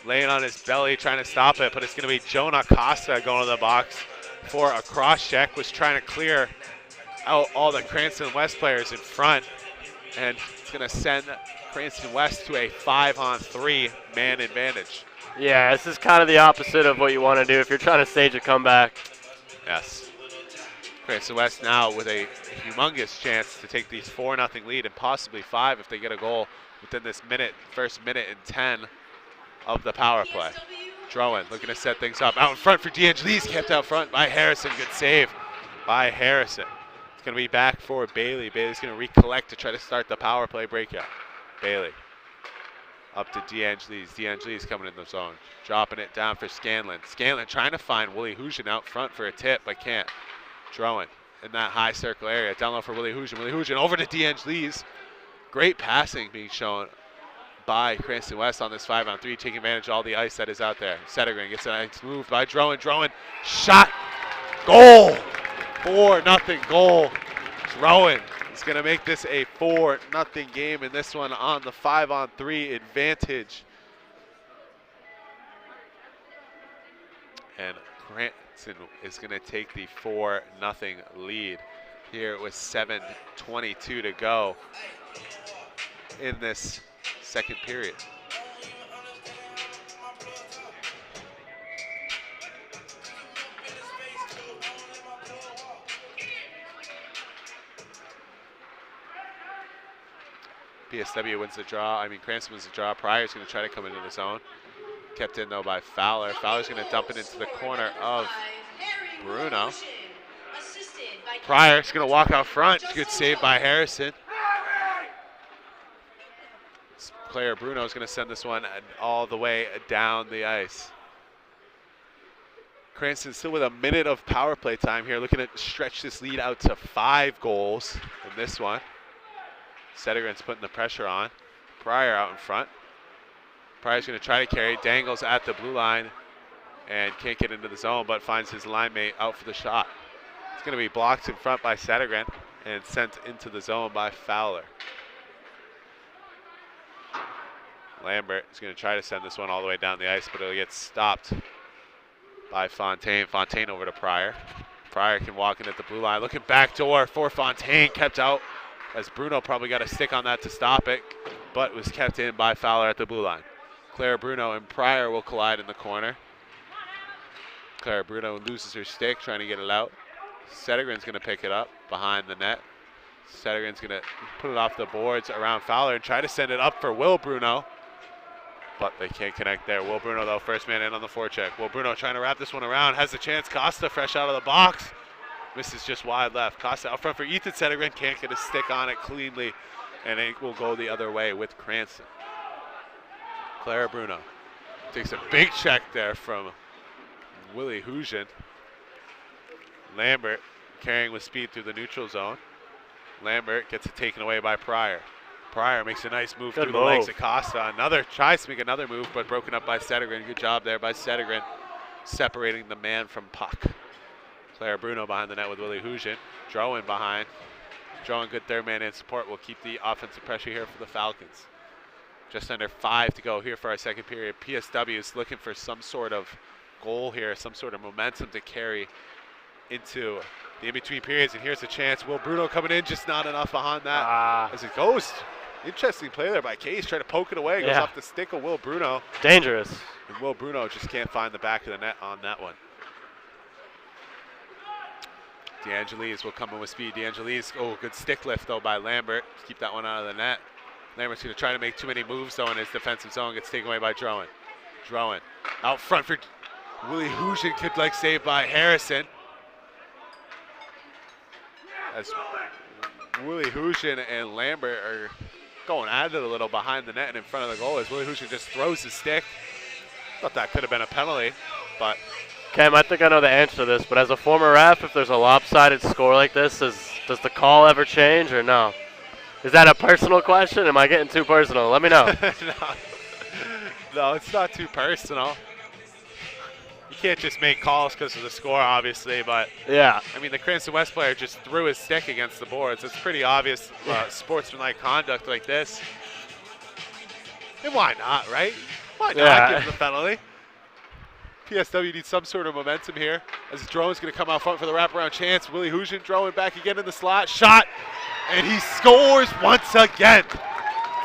laying on his belly, trying to stop it, but it's going to be Jonah Costa going to the box for a cross check, was trying to clear out all the Cranston West players in front, and it's going to send Cranston West to a 5-on-3 man advantage. Yeah, this is kind of the opposite of what you want to do if you're trying to stage a comeback. Yes. Cranston West now with a humongous chance to take these 4-0 lead and possibly 5 if they get a goal within this first minute and 10 of the power play. Drowan looking to set things up. Out in front for DeAngelis, kept out front by Harrison. Good save by Harrison. It's going to be back for Bailey. Bailey's going to recollect to try to start the power play breakout. Bailey up to DeAngelis. DeAngelis coming in the zone. Dropping it down for Scanlon. Scanlon trying to find Willie Hujan out front for a tip, but can't. Drowan in that high circle area. Down low for Willie Hujan. Willie Hujan over to DeAngelis. Great passing being shown by Cranston West on this 5-on-3, taking advantage of all the ice that is out there. Sedergren gets a nice move by Drowan. Drowan shot. Goal. 4-0 goal. Drowan is going to make this a 4-0 game in this one on the 5-on-3 advantage. And Cranston is going to take the 4-0 lead here with 7:22 to go in this second period. PSW wins the draw. Cranston wins the draw. Pryor's going to try to come into the zone. Kept in, though, by Fowler. Fowler's going to dump it into the corner of Bruno. Pryor's going to walk out front. Good save by Harrison. Player Bruno is going to send this one all the way down the ice. Cranston still with a minute of power play time here, looking to stretch this lead out to 5 goals in this one. Sedergren's putting the pressure on. Pryor out in front. Pryor's going to try to carry, dangles at the blue line, and can't get into the zone, but finds his line mate out for the shot. It's going to be blocked in front by Sedergren and sent into the zone by Fowler. Lambert is going to try to send this one all the way down the ice, but it'll get stopped by Fontaine. Fontaine over to Pryor. Pryor can walk in at the blue line. Looking back door for Fontaine, kept out as Bruno probably got a stick on that to stop it, but was kept in by Fowler at the blue line. Clara Bruno and Pryor will collide in the corner. Clara Bruno loses her stick, trying to get it out. Sedergren's going to pick it up behind the net. Sedergren's going to put it off the boards around Fowler and try to send it up for Will Bruno, but they can't connect there. Will Bruno, though, first man in on the forecheck. Will Bruno trying to wrap this one around, has the chance. Costa fresh out of the box. Misses just wide left. Costa out front for Ethan Sedergren, can't get a stick on it cleanly, and it will go the other way with Cranston. Clara Bruno Takes a big check there from Willie Hujan. Lambert carrying with speed through the neutral zone. Lambert gets it taken away by Pryor. Pryor makes a nice move through the legs of Costa. Tries to make another move, but broken up by Settergren. Good job there by Settergren, separating the man from puck. Player Bruno behind the net with Willie Hujan. Drowan behind. Drowan, good third man in support, will keep the offensive pressure here for the Falcons. Just under 5 to go here for our second period. PSW is looking for some sort of goal here, some sort of momentum to carry into the in-between periods, and here's a chance. Will Bruno coming in, just not enough behind that. As it goes, interesting play there by Case, trying to poke it away. Goes off the stick of Will Bruno. Dangerous. And Will Bruno just can't find the back of the net on that one. DeAngelis will come in with speed. DeAngelis, good stick lift though by Lambert to keep that one out of the net. Lambert's going to try to make too many moves though in his defensive zone. Gets taken away by Drowan. Drowan out front for Willie Hujan, could save by Harrison. As Willie Hujan and Lambert are going at it a little behind the net and in front of the goal as Willie Hujan just throws his stick. Thought that could have been a penalty, but. Cam, I think I know the answer to this, but as a former ref, if there's a lopsided score like this, does the call ever change or no? Is that a personal question? Am I getting too personal? Let me know. No, it's not too personal. You can't just make calls because of the score, obviously, but yeah. I mean, the Cranston West player just threw his stick against the boards. It's pretty obvious sportsmanlike conduct like this. And why not, right? Why not give him the penalty? PSW needs some sort of momentum here as Drowan's going to come out front for the wraparound chance. Willie Hujan Drowan back again in the slot. Shot, and he scores once again.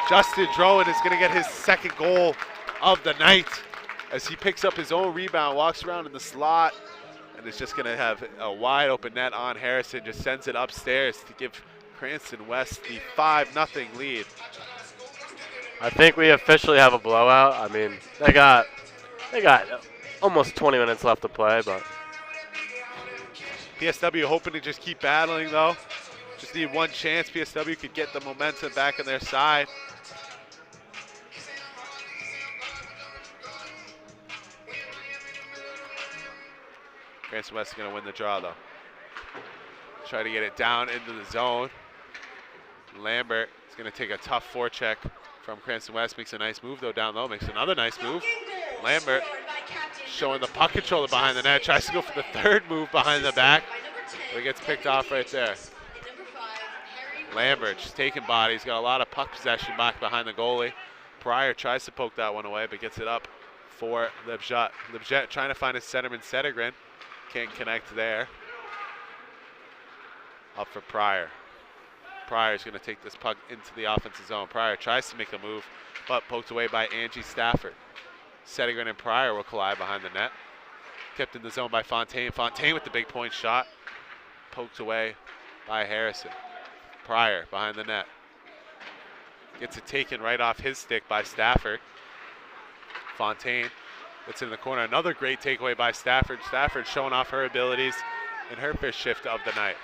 Justin Drowan is going to get his second goal of the night as he picks up his own rebound, walks around in the slot, and is just going to have a wide open net on Harrison. Just sends it upstairs to give Cranston West the 5-0 lead. I think we officially have a blowout. I mean, they got almost 20 minutes left to play, but PSW hoping to just keep battling though. Just need one chance. PSW could get the momentum back on their side. Cranston West is going to win the draw though. Try to get it down into the zone. Lambert is going to take a tough forecheck from Cranston West. Makes a nice move though down low. Makes another nice move. Lambert showing the puck controller behind the net. Tries to go for the third move behind the back. But it gets picked off right there. Lambert just taking body. He's got a lot of puck possession back behind the goalie. Pryor tries to poke that one away, but gets it up for Lebjet. Lebjet trying to find his centerman, Settergren. Can't connect there. Up for Pryor. Pryor's going to take this puck into the offensive zone. Pryor tries to make a move, but poked away by Angie Stafford. Settergren and Pryor will collide behind the net. Kept in the zone by Fontaine. Fontaine with the big point shot. Poked away by Harrison. Pryor behind the net. Gets it taken right off his stick by Stafford. Fontaine gets in the corner. Another great takeaway by Stafford. Stafford showing off her abilities in her first shift of the night.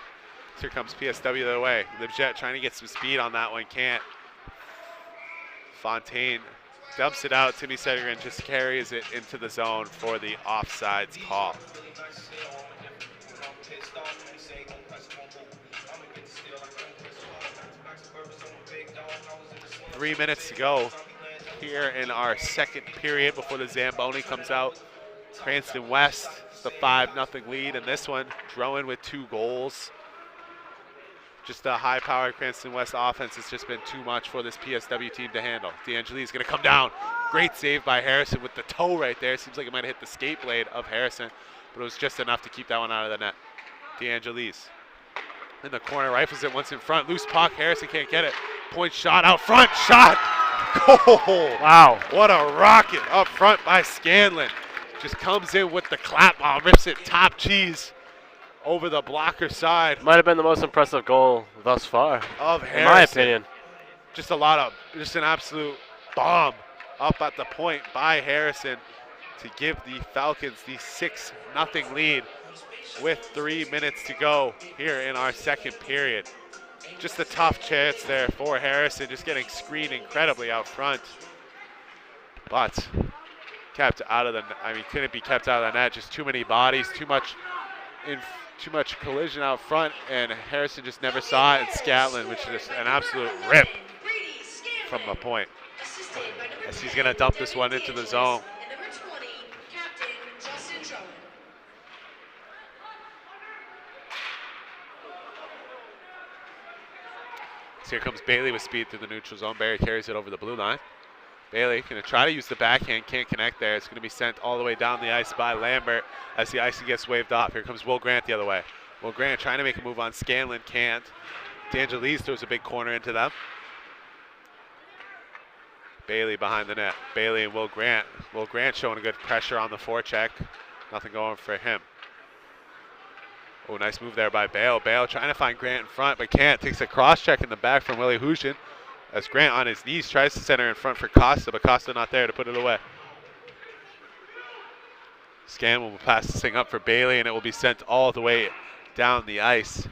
Here comes PSW the other way. Lebjet trying to get some speed on that one. Can't. Fontaine dumps it out. Timmy Settergren just carries it into the zone for the offsides call. Three minutes to go here in our second period before the Zamboni comes out. Cranston West, the 5-0 lead in this one. Drowan with 2 goals. Just a high-powered Cranston West offense has just been too much for this PSW team to handle. DeAngelis is going to come down. Great save by Harrison with the toe right there. Seems like it might have hit the skate blade of Harrison, but it was just enough to keep that one out of the net. DeAngelis in the corner, rifles it once in front. Loose puck, Harrison can't get it. Point shot out front, shot! Goal! Wow. What a rocket up front by Scanlon. Just comes in with the clap ball, rips it top cheese over the blocker side. Might have been the most impressive goal thus far, of Harrison. In my opinion. Just an absolute bomb up at the point by Harrison to give the Falcons the 6-0 lead with 3 minutes to go here in our second period. Just a tough chance there for Harrison, just getting screened incredibly out front. But kept out of the. I mean, couldn't be kept out of the net. Just too many bodies, too much collision out front, and Harrison just never saw it. And Scatlin, which is just an absolute rip from the point. As he's gonna dump this one into the zone. So here comes Bailey with speed through the neutral zone. Barry carries it over the blue line. Bailey gonna try to use the backhand, can't connect there. It's gonna be sent all the way down the ice by Lambert as the icing gets waved off. Here comes Will Grant the other way. Will Grant trying to make a move on Scanlon, can't. DeAngelis throws a big corner into them. Bailey behind the net. Bailey and Will Grant. Will Grant showing a good pressure on the forecheck. Nothing going for him. Oh, nice move there by Bale. Bale trying to find Grant in front, but can't. Takes a cross check in the back from Willie Hushin. As Grant on his knees tries to center in front for Costa, but Costa not there to put it away. Scanlon will pass this thing up for Bailey, and it will be sent all the way down the ice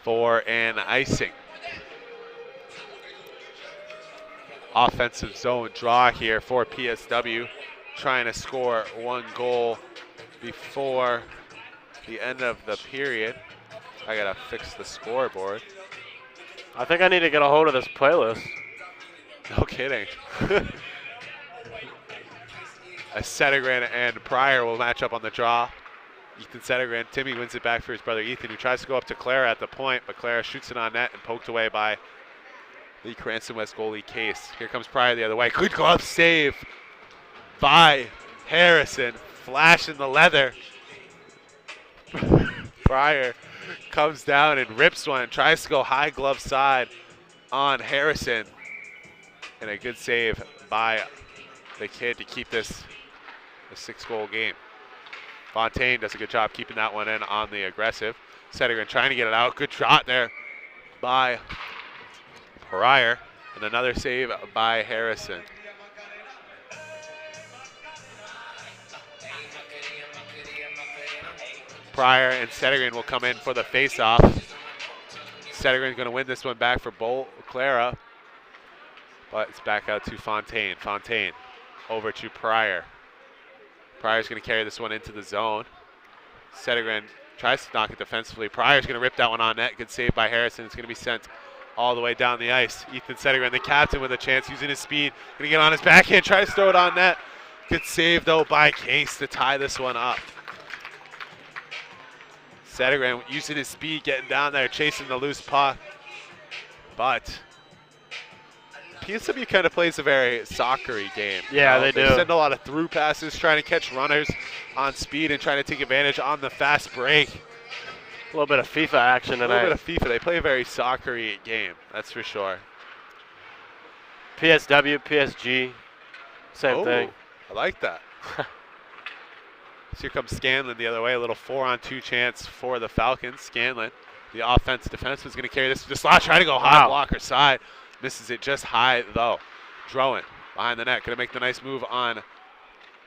for an icing. Offensive zone draw here for PSW, trying to score one goal before the end of the period. I gotta fix the scoreboard. I think I need to get a hold of this playlist. No kidding. As Settergren and Pryor will match up on the draw. Ethan Settergren, Timmy wins it back for his brother Ethan, who tries to go up to Clara at the point, but Clara shoots it on net and poked away by the Cranston West goalie Case. Here comes Pryor the other way. Good glove save by Harrison, flashing the leather. Pryor comes down and rips one, tries to go high glove side on Harrison. And a good save by the kid to keep this a 6-goal game. Fontaine does a good job keeping that one in on the aggressive. Settergren trying to get it out. Good shot there by Pryor. And another save by Harrison. Pryor and Settergren will come in for the face-off. Settergren's going to win this one back for Clara. But it's back out to Fontaine. Fontaine over to Pryor. Pryor's going to carry this one into the zone. Settergren tries to knock it defensively. Pryor's going to rip that one on net. Good save by Harrison. It's going to be sent all the way down the ice. Ethan Settergren, the captain, with a chance, using his speed. Going to get on his backhand, tries to throw it on net. Good save, though, by Case to tie this one up. Settergren using his speed, getting down there, chasing the loose puck. But PSW kind of plays a very soccer-y game. Yeah, they do. They send a lot of through passes, trying to catch runners on speed and trying to take advantage on the fast break. A little bit of FIFA action tonight. A little bit of FIFA. They play a very soccer-y game, that's for sure. PSW, PSG, same thing. I like that. So here comes Scanlon the other way. A little 4-on-2 chance for the Falcons. Scanlon, the offense defenseman, is going to carry this to the slot. Try to go high blocker side. Misses it just high, though. Drowan behind the net. Going to make the nice move on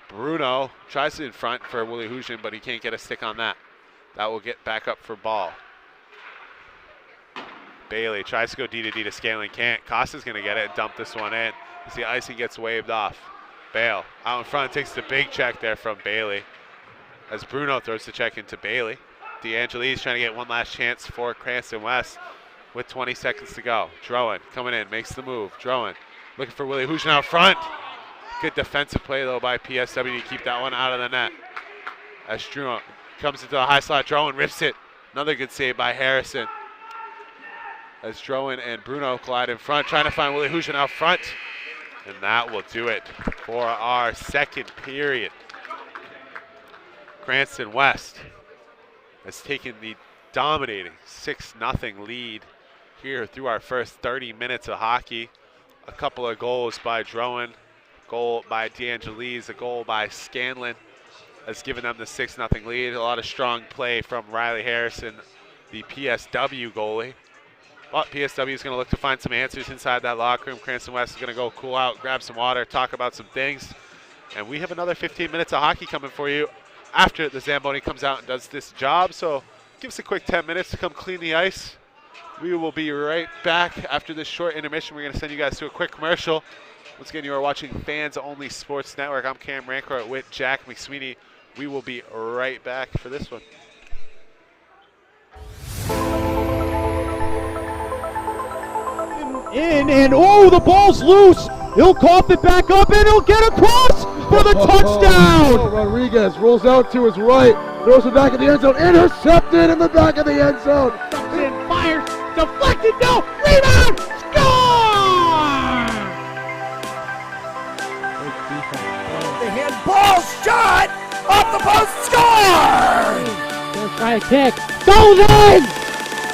Bruno. Tries it in front for Willie Hushin, but he can't get a stick on that. That will get back up for ball. Bailey tries to go D to D to Scanlon. Can't. Costa's going to get it and dump this one in as the icing gets waved off. Bale out in front. Takes the big check there from Bailey. As Bruno throws the check into Bailey. DeAngelis trying to get one last chance for Cranston West with 20 seconds to go. Drowan coming in, makes the move. Drowan looking for Willie Hushin out front. Good defensive play, though, by PSW to keep that one out of the net. As Drowan comes into the high slot, Drowan rips it. Another good save by Harrison. As Drowan and Bruno collide in front, trying to find Willie Hushin out front. And that will do it for our second period. Cranston West has taken the dominating 6-0 lead here through our first 30 minutes of hockey. A couple of goals by Drowan, goal by DeAngelis, a goal by Scanlon has given them the 6-0 lead. A lot of strong play from Riley Harrison, the PSW goalie. But PSW is going to look to find some answers inside that locker room. Cranston West is going to go cool out, grab some water, talk about some things. And we have another 15 minutes of hockey coming for you after the Zamboni comes out and does this job. So give us a quick 10 minutes to come clean the ice. We will be right back after this short intermission. We're going to send you guys to a quick commercial. Once again, you are watching Fans Only Sports Network. I'm Cam Rancroft with Jack McSweeney. We will be right back for this one. And oh, the ball's loose. He'll cough it back up, and he'll get across for the touchdown. Rodriguez rolls out to his right, throws it back in the end zone, intercepted in the back of the end zone. And fires, deflected, no, rebound, score! The handball shot off the post, score! Gonna try a kick, goes in!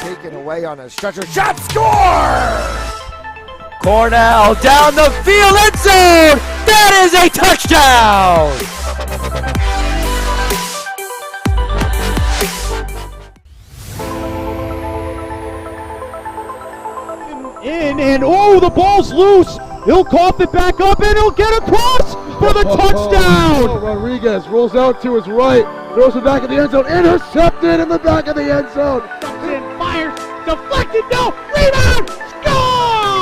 Taken away on a stretcher, shot, score! Cornell down the field, end zone! That is a touchdown! And oh, the ball's loose. He'll cough it back up, and he'll get across for the touchdown. Rodriguez rolls out to his right, throws it back in the end zone, intercepted in the back of the end zone. And fires, deflected, no, rebound, score!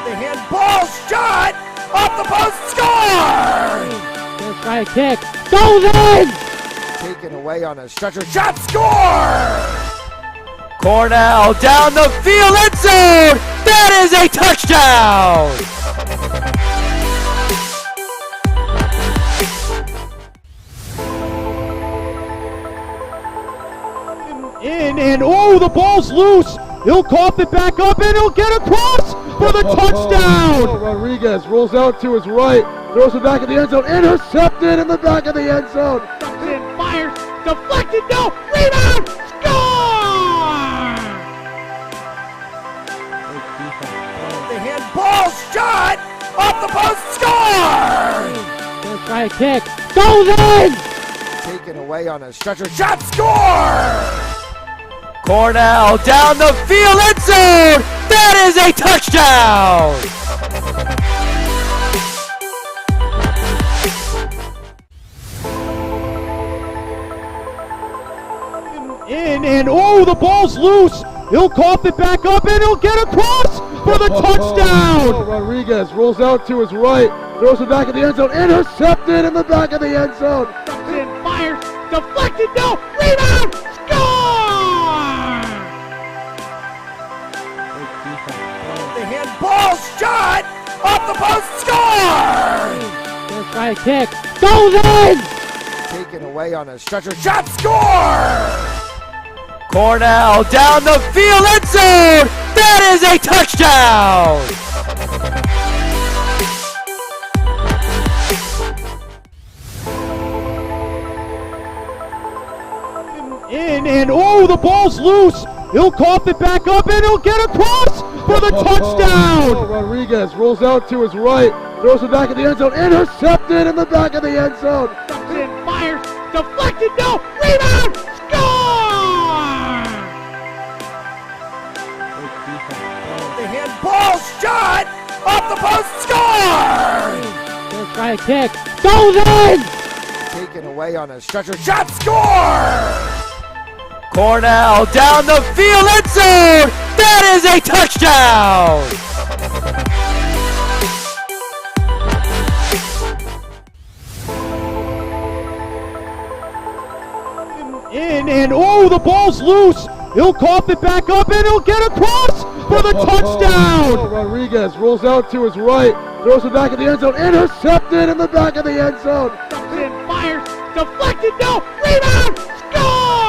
The handball shot off the post, score! Gonna try a kick, goes in! Taken away on a stretcher, shot, score! Cornell down the field, end zone! That is a touchdown! And oh, the ball's loose. He'll cough it back up, and he'll get across for the touchdown. Rodriguez rolls out to his right, throws it back in the end zone, intercepted in the back of the end zone. And fires, deflected, no, rebound, score! The handball shot off the post, score! Gonna try a kick, goes in! Taken away on a stretcher, shot, score! Cornell down the field, end zone! That is a touchdown! And oh, the ball's loose. He'll cough it back up, and he'll get across for the touchdown. Rodriguez rolls out to his right, throws it back in the end zone, intercepted in the back of the end zone. And fires, deflected, no, rebound, score! The handball shot off the post, score! Gonna try a kick, goes in! Taken away on a stretcher, shot, score! Cornell down the field, end zone! That is a touchdown! And oh, the ball's loose. He'll cough it back up, and he'll get across for the touchdown. Rodriguez rolls out to his right, throws it back in the end zone, intercepted in the back of the end zone. And fires, deflected, no, rebound, score! The handball shot off the post, score! Gonna try a kick, goes in! Taken away on a stretcher, shot, score! Cornell down the field, end zone! That is a touchdown! And oh, the ball's loose. He'll cough it back up, and he'll get across for the touchdown. Rodriguez rolls out to his right, throws it back in the end zone, intercepted in the back of the end zone. And fires, deflected, no, rebound, score!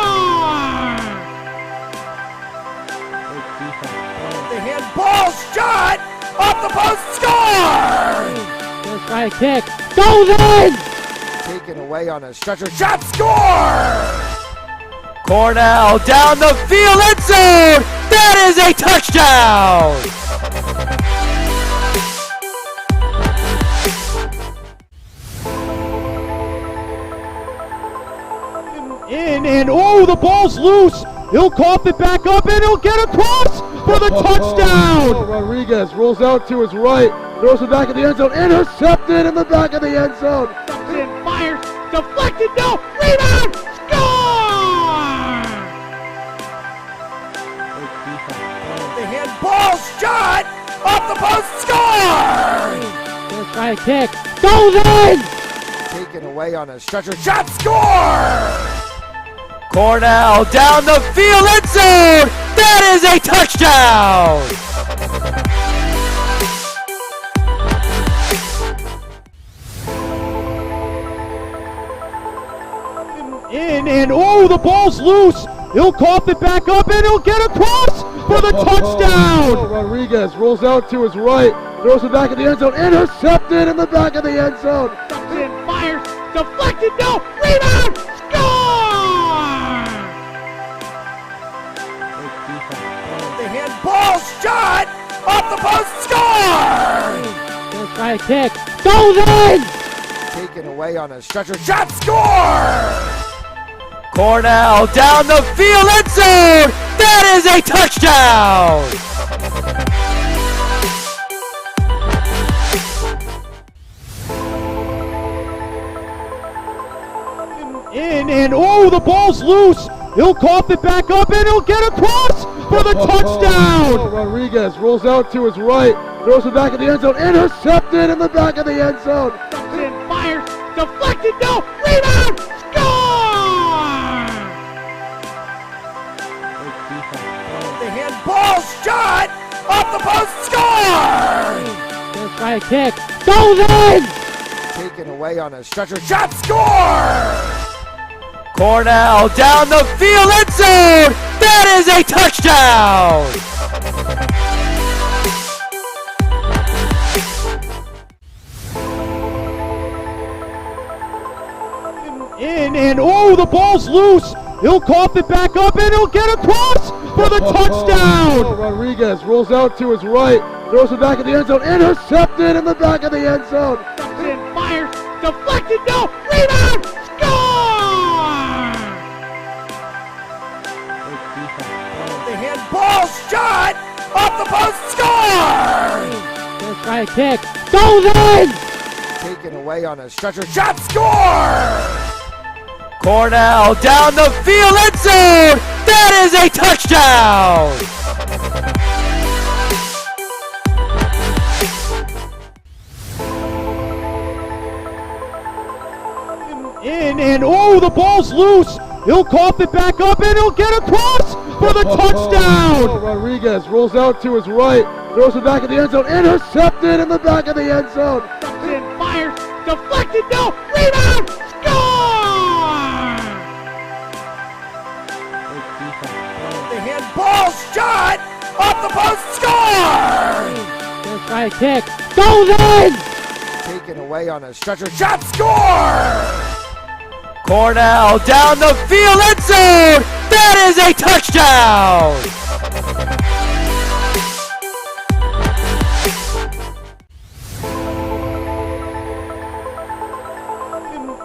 The handball shot off the post, score! Gonna try a kick, goes in! Taken away on a stretcher, shot, score! Cornell down the field, end zone! That is a touchdown! And oh, the ball's loose. He'll cough it back up, and he'll get across for the touchdown. Rodriguez rolls out to his right, throws it back in the end zone, intercepted in the back of the end zone. And fires, deflected, no, rebound, score! The handball post, score! First try kick. Goes in! Taken away on a stretcher, shot, score! Cornell down the field, end zone! That is a touchdown! In and oh, the ball's loose. He'll cough it back up and he'll get across for the touchdown. Rodriguez rolls out to his right, throws it back in the end zone, intercepted in the back of the end zone. And fires. Deflected. No. Rebound. Score! The handball shot off the post, score! First try kick. Goes in! Taken away on a stretcher, shot, score! Cornell down the field, end zone! That is a touchdown! In and oh, the ball's loose. He'll cough it back up and he'll get across for the touchdown. Rodriguez rolls out to his right, throws it back in the end zone, intercepted in the back of the end zone. And fires. Deflected. No. Rebound. Score! The handball shot off the post, score! First try kick. Goes in! Taken away on a stretcher, shot, score! Cornell down the field, end zone! That is a touchdown! In and oh, the ball's loose. He'll cough it back up and he'll get across for the touchdown. Rodriguez rolls out to his right, throws it back in the end zone, intercepted in the back of the end zone. And fires. Deflected. No. Rebound. Score! The handball shot off the post, score! First try kick. Goes in! Taken away on a stretcher, shot, score! Cornell down the field, end zone! That is a touchdown! In and oh, the ball's loose. He'll cough it back up and he'll get across for the touchdown. Rodriguez rolls out to his right, throws it back in the end zone, intercepted in the back of the end zone. And fires. Deflected. No. Rebound. Score! The handball shot off the post, score! First try kick. Goes in! Taken away on a stretcher, shot, score! Cornell down the field, end zone! That is a touchdown!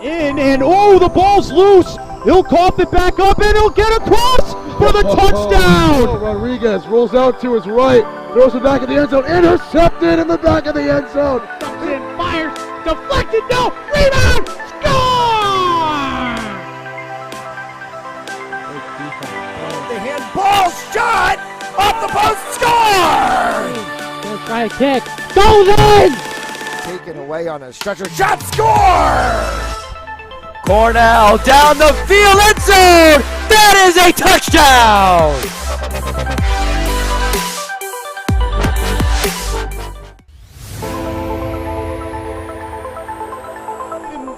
In and oh, the ball's loose. He'll cough it back up and he'll get across for the touchdown. Rodriguez rolls out to his right, throws it back in the end zone, intercepted in the back of the end zone. And fires. Deflected. No. Rebound. Score! The handball shot off the post, score! First try kick. Goes in! Taken away on a stretcher, shot, score! Cornell down the field, end zone! That is a touchdown!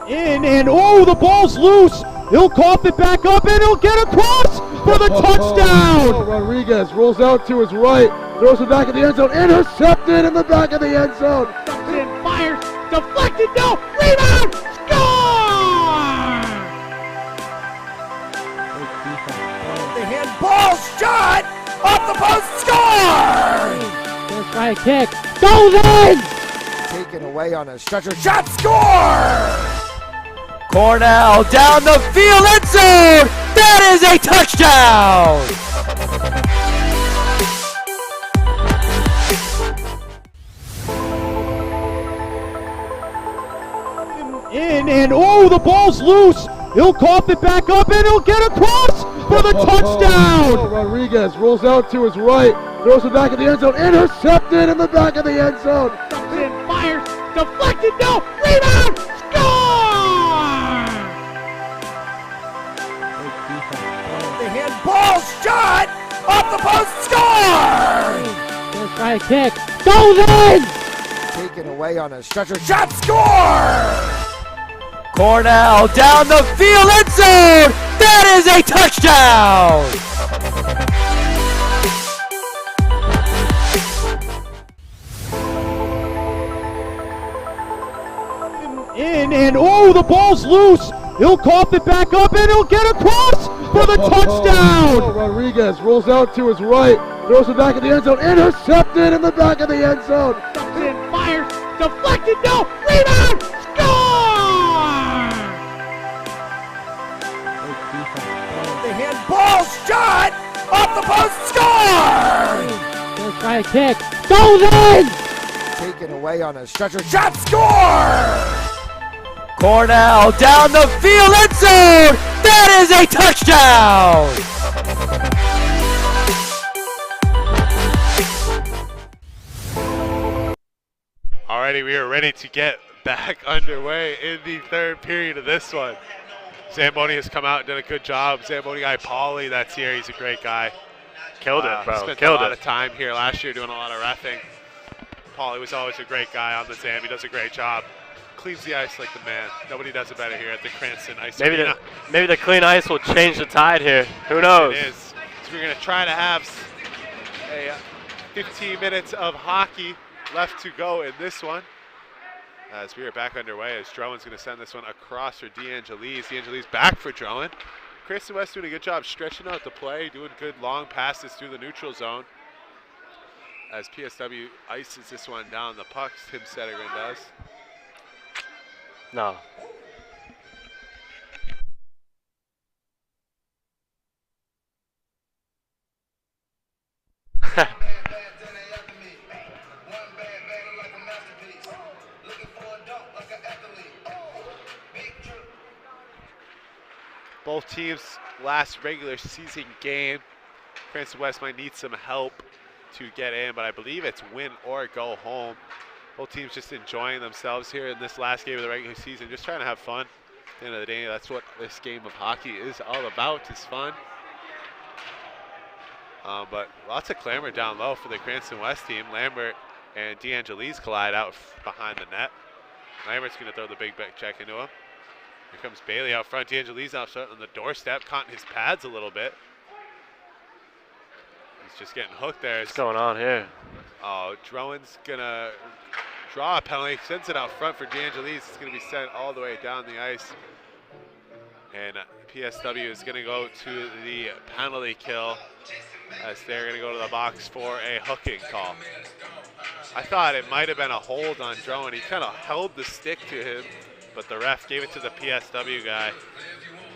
In and oh, the ball's loose. He'll cough it back up and he'll get across for the touchdown. Rodriguez rolls out to his right, throws it back in the end zone, intercepted in the back of the end zone. And fires. Deflected. No. Rebound. Score! The handball shot off the post, score! First try kick. Goes in! Taken away on a stretcher, shot, score! Cornell down the field, end zone! That is a touchdown! In and oh, the ball's loose. He'll cough it back up and he'll get across for the touchdown. Rodriguez rolls out to his right, Throws it back in the end zone. Intercepted in the back of the end zone. Comes in, fires, deflected, no, rebound, score! The handball shot off the post, score! Gonna try a kick, goes in! Taken away on a stretcher, shot, score! Cornell down the field, end zone! That is a touchdown! In and oh, the ball's loose. He'll cough it back up and he'll get across for the touchdown. Rodriguez rolls out to his right. Throws it back in the end zone. Intercepted in the back of the end zone. Comes in, fires, deflected, no, rebound, score! The handball shot off the post, score! Gonna try a kick, goes in! Taken away on a stretcher, shot, score! Cornell down the field, end zone! That is a touchdown! Alrighty, we are ready to get back underway in the third period of this one. Zamboni has come out and done a good job. Zamboni guy Paulie that's here, he's a great guy. Killed it, bro. Spent Killed a lot it. of time here last year doing a lot of reffing. Paulie was always a great guy on the Zam. He does a great job. Cleans the ice like the man. Nobody does it better here at the Cranston Ice Arena. Maybe the clean ice will change the tide here. Who knows? It is. So we're going to try to have a 15 minutes of hockey left to go in this one. As we are back underway, as Drowan's going to send this one across for DeAngelis. DeAngelis back for Drowan. Cranston West doing a good job stretching out the play, doing good long passes through the neutral zone. As PSW ices this one down the pucks, Tim Settergren does. No. Both teams' last regular season game. Cranston West might need some help to get in, but I believe it's win or go home. Both teams just enjoying themselves here in this last game of the regular season, just trying to have fun. At the end of the day, that's what this game of hockey is all about, is fun. But lots of clamor down low for the Cranston West team. Lambert and DeAngelis collide out behind the net. Lambert's going to throw the big check into him. Here comes Bailey out front. DeAngelis out front on the doorstep, caught in his pads a little bit. He's just getting hooked there. What's going on here? Oh, Drowan's going to draw a penalty, sends it out front for DeAngelis. It's going to be sent all the way down the ice. And PSW is going to go to the penalty kill as they're going to go to the box for a hooking call. I thought it might have been a hold on Drowan. He kind of held the stick to him, but the ref gave it to the PSW guy.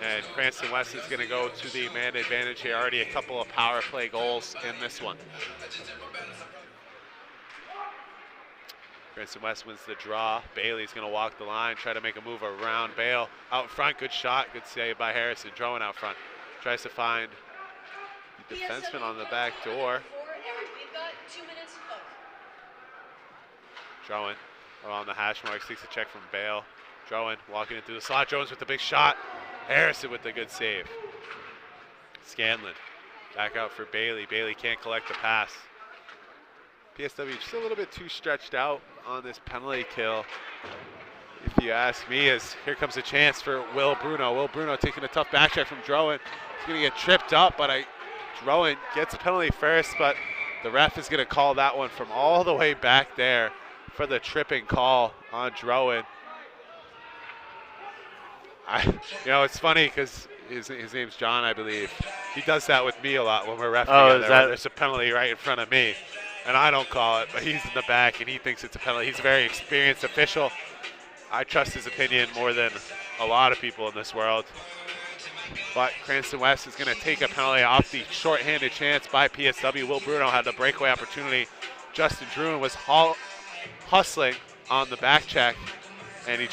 And Cranston West is going to go to the man advantage here. Already a couple of power play goals in this one. Cranston West wins the draw. Bailey's going to walk the line, try to make a move around Bale. Out front, good shot, good save by Harrison. Drowan out front. Tries to find the defenseman on the back door. Drowan around the hash mark, takes a check from Bale. Drowan walking in through the slot. Jones with the big shot. Harrison with the good save. Scanlon back out for Bailey. Bailey can't collect the pass. PSW just a little bit too stretched out on this penalty kill, if you ask me, as here comes a chance for Will Bruno. Will Bruno taking a tough back check from Drowan. He's going to get tripped up, but Drowan gets a penalty first, but the ref is going to call that one from all the way back there for the tripping call on Drowan. It's funny because his name's John, I believe. He does that with me a lot when we're reffing together. There's a penalty right in front of me, and I don't call it, but he's in the back, and he thinks it's a penalty. He's a very experienced official. I trust his opinion more than a lot of people in this world. But Cranston West is going to take a penalty off the shorthanded chance by PSW. Will Bruno had the breakaway opportunity. Justin Druin was hustling on the back check, and he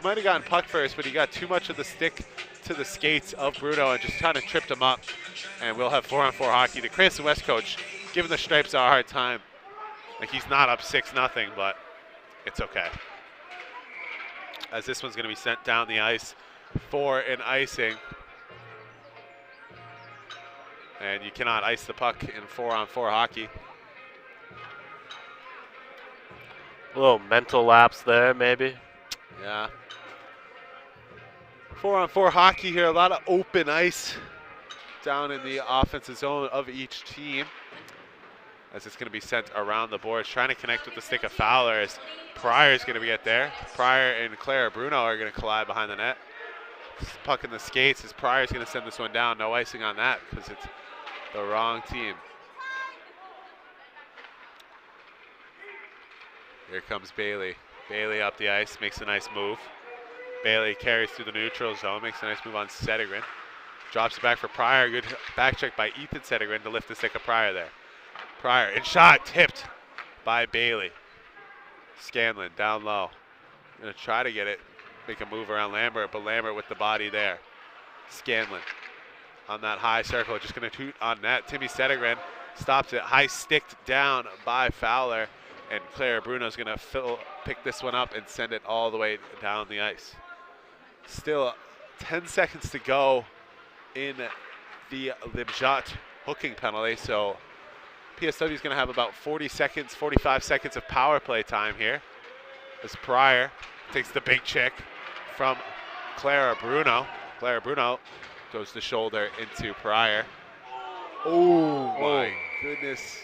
might have gotten puck first, but he got too much of the stick to the skates of Bruno and just kind of tripped him up. And we'll have 4-on-4 hockey. The Cranston West coach giving the Stripes a hard time. Like, he's not up 6-0, but it's okay. As this one's going to be sent down the ice for an icing. And you cannot ice the puck in 4-on-4 hockey. A little mental lapse there, maybe. Yeah. 4-on-4 hockey here, a lot of open ice down in the offensive zone of each team. As it's going to be sent around the boards, trying to connect with the stick of Fowler as Pryor's going to get there. Pryor and Clara Bruno are going to collide behind the net. Puck in the skates as Pryor's going to send this one down. No icing on that because it's the wrong team. Here comes Bailey. Bailey up the ice, makes a nice move. Bailey carries through the neutral zone, makes a nice move on Settigren. Drops it back for Pryor. Good back check by Ethan Settigren to lift the stick of Pryor there. Pryor, and shot tipped by Bailey. Scanlon down low. Gonna try to get it, make a move around Lambert, but Lambert with the body there. Scanlon on that high circle, just gonna shoot on net. Timmy Settigren stops it, high sticked down by Fowler, and Clara Bruno's gonna pick this one up and send it all the way down the ice. Still 10 seconds to go in the Libjat hooking penalty, so PSW is going to have about 40 seconds, 45 seconds of power play time here. As Pryor takes the big check from Clara Bruno. Clara Bruno goes the shoulder into Pryor. Oh my goodness.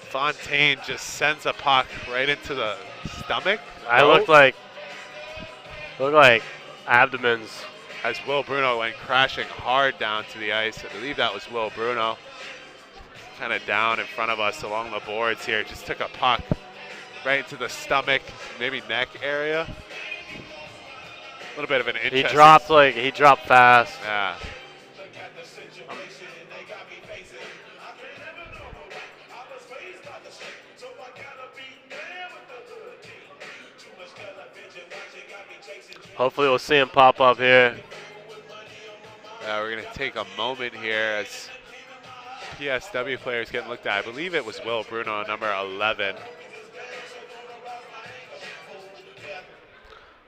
Fontaine just sends a puck right into the stomach. I looked like abdomens. As Will Bruno went crashing hard down to the ice. I believe that was Will Bruno. Kind of down in front of us along the boards here. Just took a puck right into the stomach, maybe neck area. A little bit of an interesting. He dropped fast. Yeah. Hopefully we'll see him pop up here. We're going to take a moment here as PSW players getting looked at. I believe it was Will Bruno, number 11.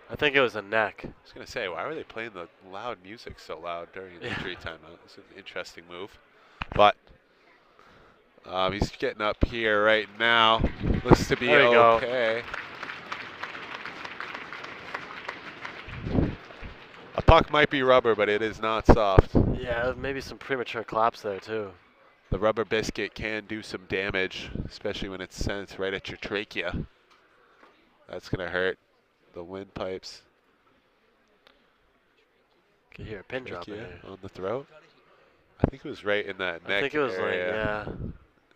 I think it was a neck. I was going to say, why were they playing the loud music so loud during the injury timeout? It's an interesting move. But he's getting up here right now. Looks to be okay. A puck might be rubber, but it is not soft. Yeah, maybe some premature collapse there too. The rubber biscuit can do some damage, especially when it's sent right at your trachea. That's going to hurt the windpipes. Can hear a pin drop in here. On the throat. I think it was right in that neck area. I think it was area.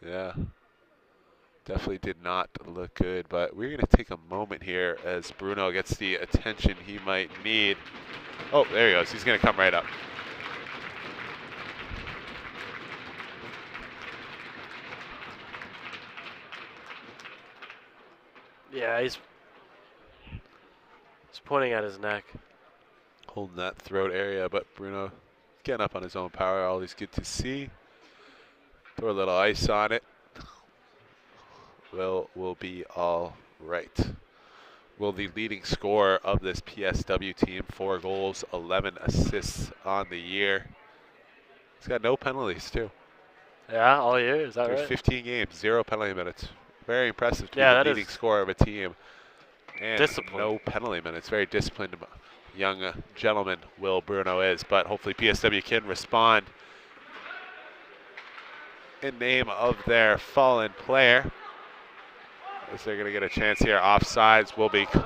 Yeah. Definitely did not look good, but we're going to take a moment here as Bruno gets the attention he might need. Oh, there he goes. He's going to come right up. Yeah, he's pointing at his neck. Holding that throat area, but Bruno getting up on his own power. Always good to see. Throw a little ice on it. Will be all right. Will the leading scorer of this PSW team, 4 goals, 11 assists on the year. He's got no penalties too. Yeah, all year, is that right? 15 games, 0 penalty minutes. Very impressive to be the leading scorer of a team. And no penalty minutes. Very disciplined young gentleman Will Bruno is, but hopefully PSW can respond in name of their fallen player. As they're going to get a chance here. Offsides will be. That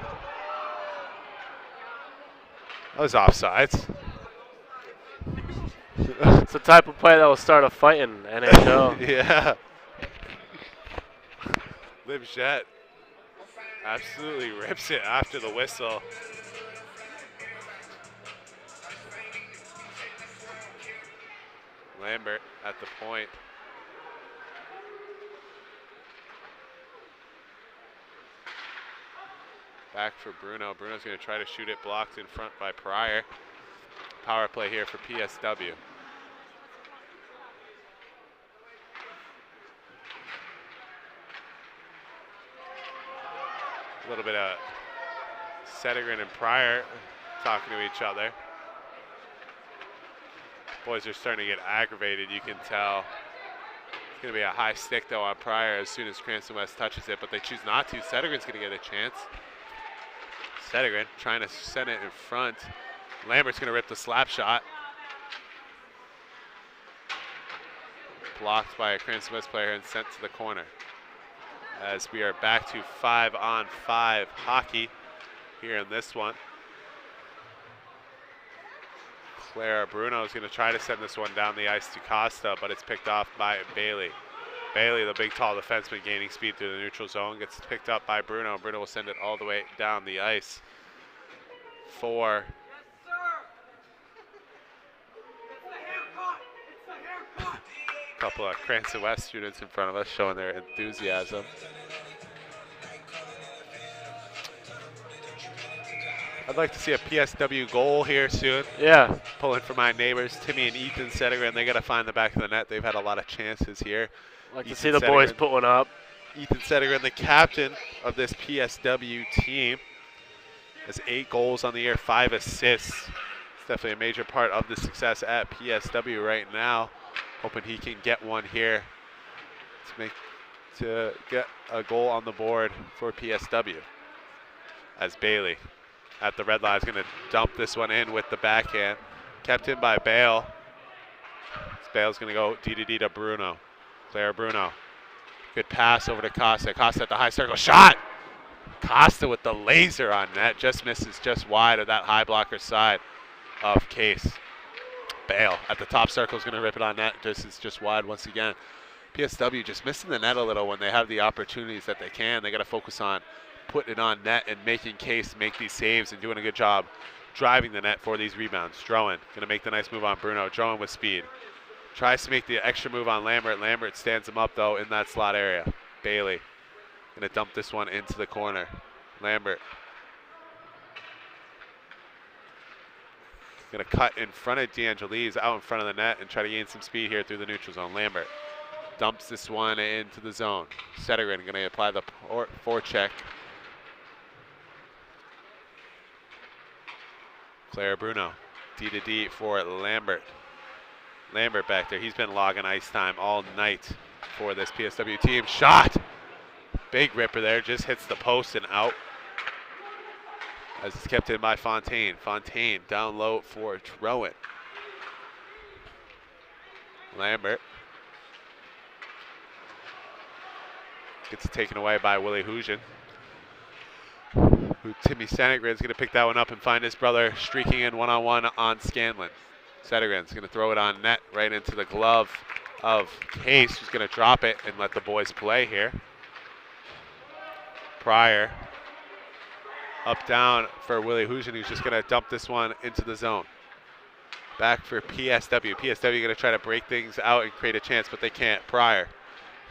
was offsides. It's the type of play that will start a fight in NHL. Yeah. Libjet absolutely rips it after the whistle. Lambert at the point. Back for Bruno. Bruno's going to try to shoot it, blocked in front by Pryor. Power play here for PSW. little bit of Settergren and Pryor talking to each other. Boys are starting to get aggravated, you can tell. It's going to be a high stick, though, on Pryor as soon as Cranston West touches it, but they choose not to. Settergren's going to get a chance. Settergren trying to send it in front. Lambert's going to rip the slap shot. Blocked by a Cranston West player and sent to the corner. As we are back to 5-on-5 hockey here in this one. Clara Bruno is going to try to send this one down the ice to Costa, but it's picked off by Bailey. Bailey, the big, tall defenseman, gaining speed through the neutral zone, gets picked up by Bruno. Bruno will send it all the way down the ice for a couple of Cranston West students in front of us showing their enthusiasm. I'd like to see a PSW goal here soon. Yeah. Pulling for my neighbors, Timmy and Ethan Settergren. They got to find the back of the net. They've had a lot of chances here. Like to Ethan see the boys Settergren. put one up. Ethan Settergren, the captain of this PSW team, has 8 goals on the year, 5 assists. It's definitely a major part of the success at PSW right now. Hoping he can get one here to get a goal on the board for PSW. As Bailey at the red line is going to dump this one in with the backhand. Kept in by Bale. Bale's going to go D to Bruno. Clara Bruno. Good pass over to Costa. Costa at the high circle. Shot! Costa with the laser on net. Just misses just wide of that high blocker side of Case. Bale at the top circle is going to rip it on net. Is just wide once again. PSW just missing the net a little when they have the opportunities that they can. They got to focus on putting it on net and making Case make these saves and doing a good job driving the net for these rebounds. Drowan going to make the nice move on Bruno. Drowan with speed. Tries to make the extra move on Lambert. Lambert stands him up, though, in that slot area. Bailey going to dump this one into the corner. Lambert going to cut in front of DeAngelides, out in front of the net, and try to gain some speed here through the neutral zone. Lambert dumps this one into the zone. Settergren going to apply the forecheck. Clara Bruno, D for Lambert. Lambert back there, he's been logging ice time all night for this PSW team. Shot! Big ripper there, just hits the post and out. As it's kept in by Fontaine. Fontaine down low for Drowan. Lambert gets it taken away by Willie Hujan. Timmy Settergren's going to pick that one up and find his brother streaking in one-on-one on Scanlon. Settergren's going to throw it on net right into the glove of Case, who's going to drop it and let the boys play here. Pryor up down for Willie Hujan, who's just going to dump this one into the zone. Back for PSW. PSW going to try to break things out and create a chance, but they can't. Pryor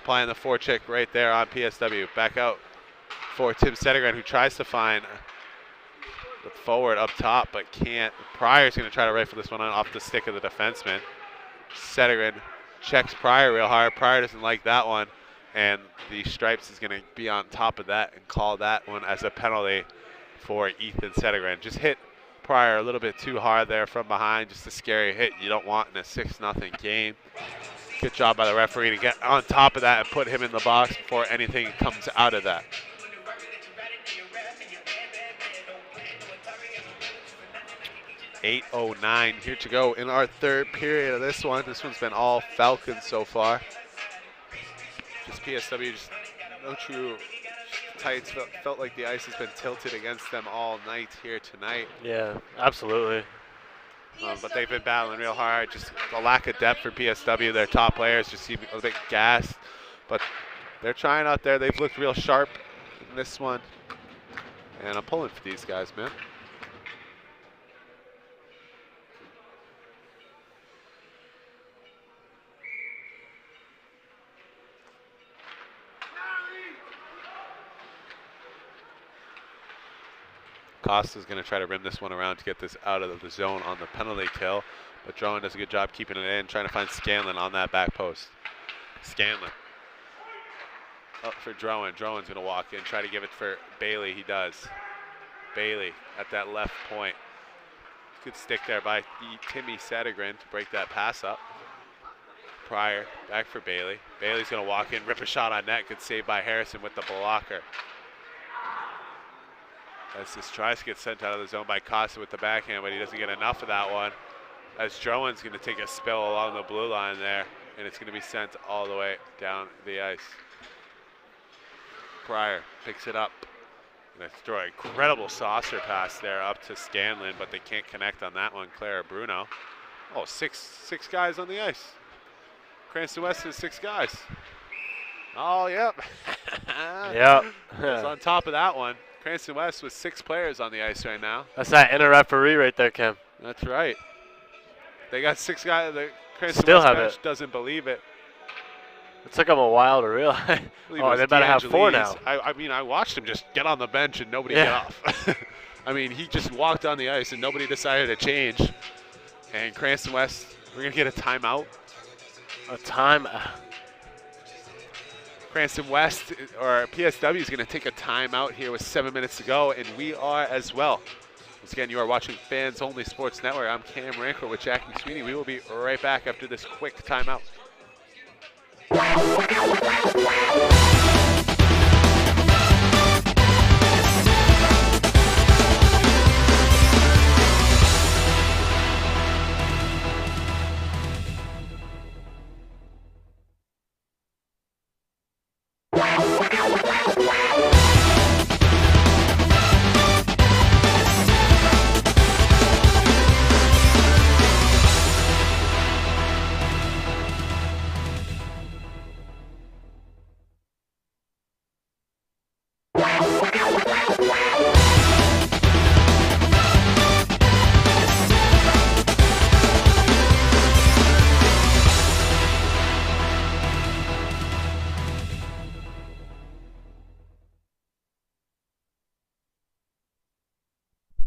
applying the forecheck right there on PSW. Back out for Tim Settergren, who tries to find the forward up top, but can't. Pryor's going to try to rifle this one off the stick of the defenseman. Settergren checks Pryor real hard. Pryor doesn't like that one, and the Stripes is going to be on top of that and call that one as a penalty for Ethan Settergren. Just hit Pryor a little bit too hard there from behind. Just a scary hit you don't want in a 6-0 game. Good job by the referee to get on top of that and put him in the box before anything comes out of that. .809 here to go in our third period of this one. This one's been all Falcons so far. Just PSW, just no true tights. Felt like the ice has been tilted against them all night here tonight. Yeah, absolutely. But they've been battling real hard. Just a lack of depth for PSW. Their top players just seem a bit gassed. But they're trying out there. They've looked real sharp in this one. And I'm pulling for these guys, man. Costa's going to try to rim this one around to get this out of the zone on the penalty kill. But Drowan does a good job keeping it in, trying to find Scanlon on that back post. Scanlon up for Drowan. Drowan's going to walk in, try to give it for Bailey. He does. Bailey at that left point. Good stick there by Timmy Sedegren to break that pass up. Pryor back for Bailey. Bailey's going to walk in, rip a shot on net. Good save by Harrison with the blocker. As this tries to get sent out of the zone by Costa with the backhand, but he doesn't get enough of that one. As Drowan's going to take a spill along the blue line there, and it's going to be sent all the way down the ice. Pryor picks it up. Going to throw an incredible saucer pass there up to Scanlon, but they can't connect on that one. Clara Bruno. Oh, six guys on the ice. Cranston West has 6 guys. Oh, yep. Yep. It's on top of that one. Cranston West with 6 players on the ice right now. That's that inner referee right there, Kim. That's right. They got 6 guys. The Cranston Still West have bench it. doesn't believe it. It took them a while to realize. Oh, they better have 4 now. I mean, I watched him just get on the bench and nobody get off. I mean, he just walked on the ice and nobody decided to change. And Cranston West, we're going to get a timeout. A time. Cranston West, or PSW, is going to take a timeout here with 7 minutes to go, and we are as well. Once again, you are watching Fans Only Sports Network. I'm Cam Rancourt with Jack McSweeney. We will be right back after this quick timeout.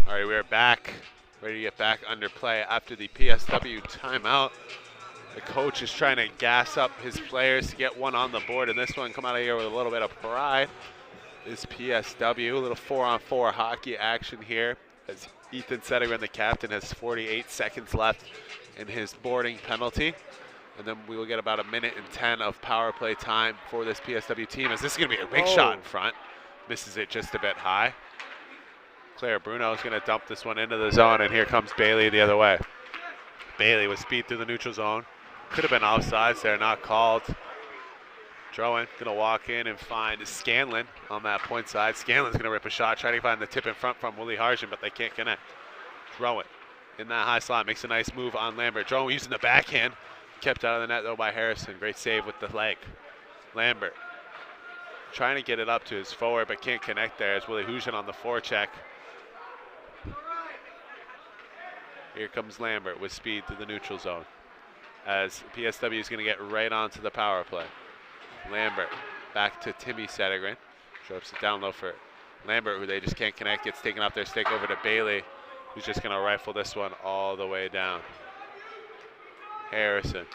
All right, we are back, ready to get back under play after the PSW timeout. The coach is trying to gas up his players to get one on the board, and this one come out of here with a little bit of pride. This PSW, a little 4-on-4 hockey action here, as Ethan Sedegren, the captain, has 48 seconds left in his boarding penalty. And then we will get about 1:10 of power play time for this PSW team, as this is going to be a big shot in front. Misses it just a bit high. Clara Bruno is going to dump this one into the zone, and here comes Bailey the other way. Bailey with speed through the neutral zone. Could have been offsides there, not called. Drowan going to walk in and find Scanlon on that point side. Scanlon's going to rip a shot, trying to find the tip in front from Willie Harshen, but they can't connect. Drowan in that high slot makes a nice move on Lambert. Drowan using the backhand. Kept out of the net, though, by Harrison. Great save with the leg. Lambert trying to get it up to his forward, but can't connect there as Willie Harshen on the forecheck. Here comes Lambert with speed to the neutral zone, as PSW is going to get right onto the power play. Lambert back to Timmy Sedegren. Drops it down low for Lambert, who they just can't connect. Gets taken off their stick over to Bailey, who's just going to rifle this one all the way down. Harrison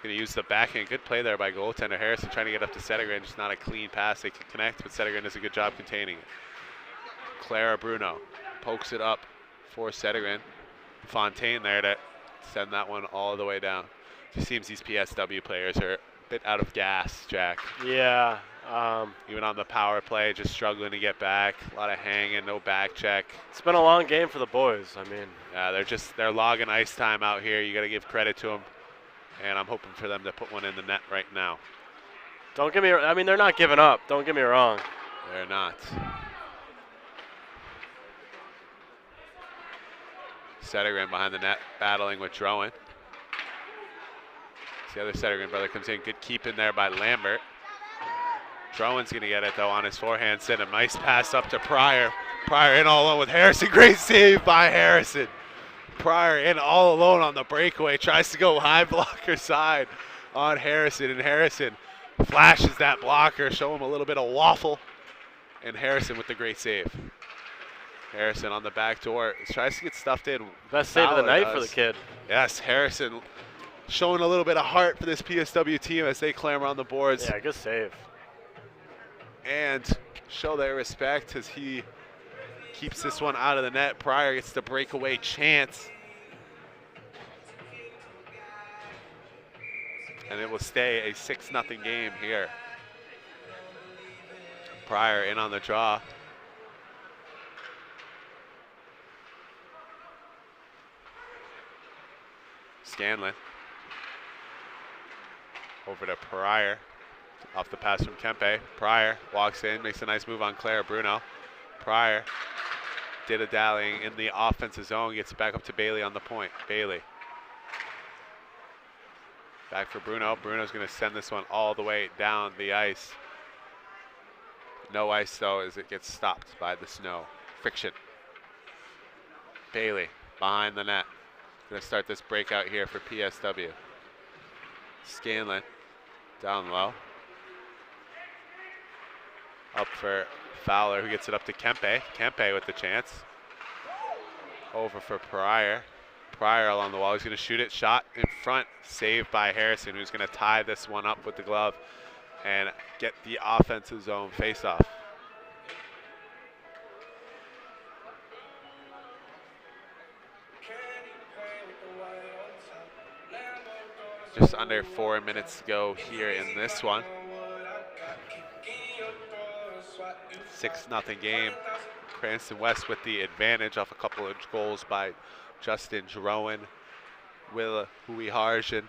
going to use the backhand. Good play there by goaltender Harrison, trying to get up to Sedegren. Just not a clean pass. They can connect, but Sedegren does a good job containing it. Clara Bruno pokes it up for Sedegren. Fontaine there to send that one all the way down. Just seems these PSW players are a bit out of gas, Jack. Yeah. Even on the power play, just struggling to get back. A lot of hanging, no back check. It's been a long game for the boys. I mean, yeah, they're logging ice time out here. You got to give credit to them, and I'm hoping for them to put one in the net right now. don't get me. I mean, they're not giving up. Don't get me wrong. They're not. Sedegren behind the net, battling with Drowan. The other Sedegren brother comes in. Good keep in there by Lambert. Drowan's going to get it, though, on his forehand. Send a nice pass up to Pryor. Pryor in all alone with Harrison. Great save by Harrison. Pryor in all alone on the breakaway. Tries to go high blocker side on Harrison. And Harrison flashes that blocker. Show him a little bit of waffle. And Harrison with the great save. Harrison on the back door. Tries to get stuffed in. Best save of the night for the kid. Yes, Harrison showing a little bit of heart for this PSW team as they clamber on the boards. Yeah, good save. and show their respect as he keeps this one out of the net. Pryor gets the breakaway chance. And it will stay a 6-0 game here. Pryor in on the draw. Scanlon. Over to Pryor. Off the pass from Kempe. Pryor walks in, makes a nice move on Clara Bruno. Pryor did a dallying in the offensive zone, gets it back up to Bailey on the point. Bailey. Back for Bruno. Bruno's going to send this one all the way down the ice. No ice, though, as it gets stopped by the snow. Friction. Bailey behind the net. Going to start this breakout here for PSW. Scanlon down low. Up for Fowler, who gets it up to Kempe. Kempe with the chance. Over for Pryor. Pryor along the wall. He's going to shoot it. Shot in front. Saved by Harrison, who's going to tie this one up with the glove and get the offensive zone face-off. Just under 4 minutes to go here in this one. 6-0 game. Cranston West with the advantage off a couple of goals by Justin Jeroen, Will Huiharjan,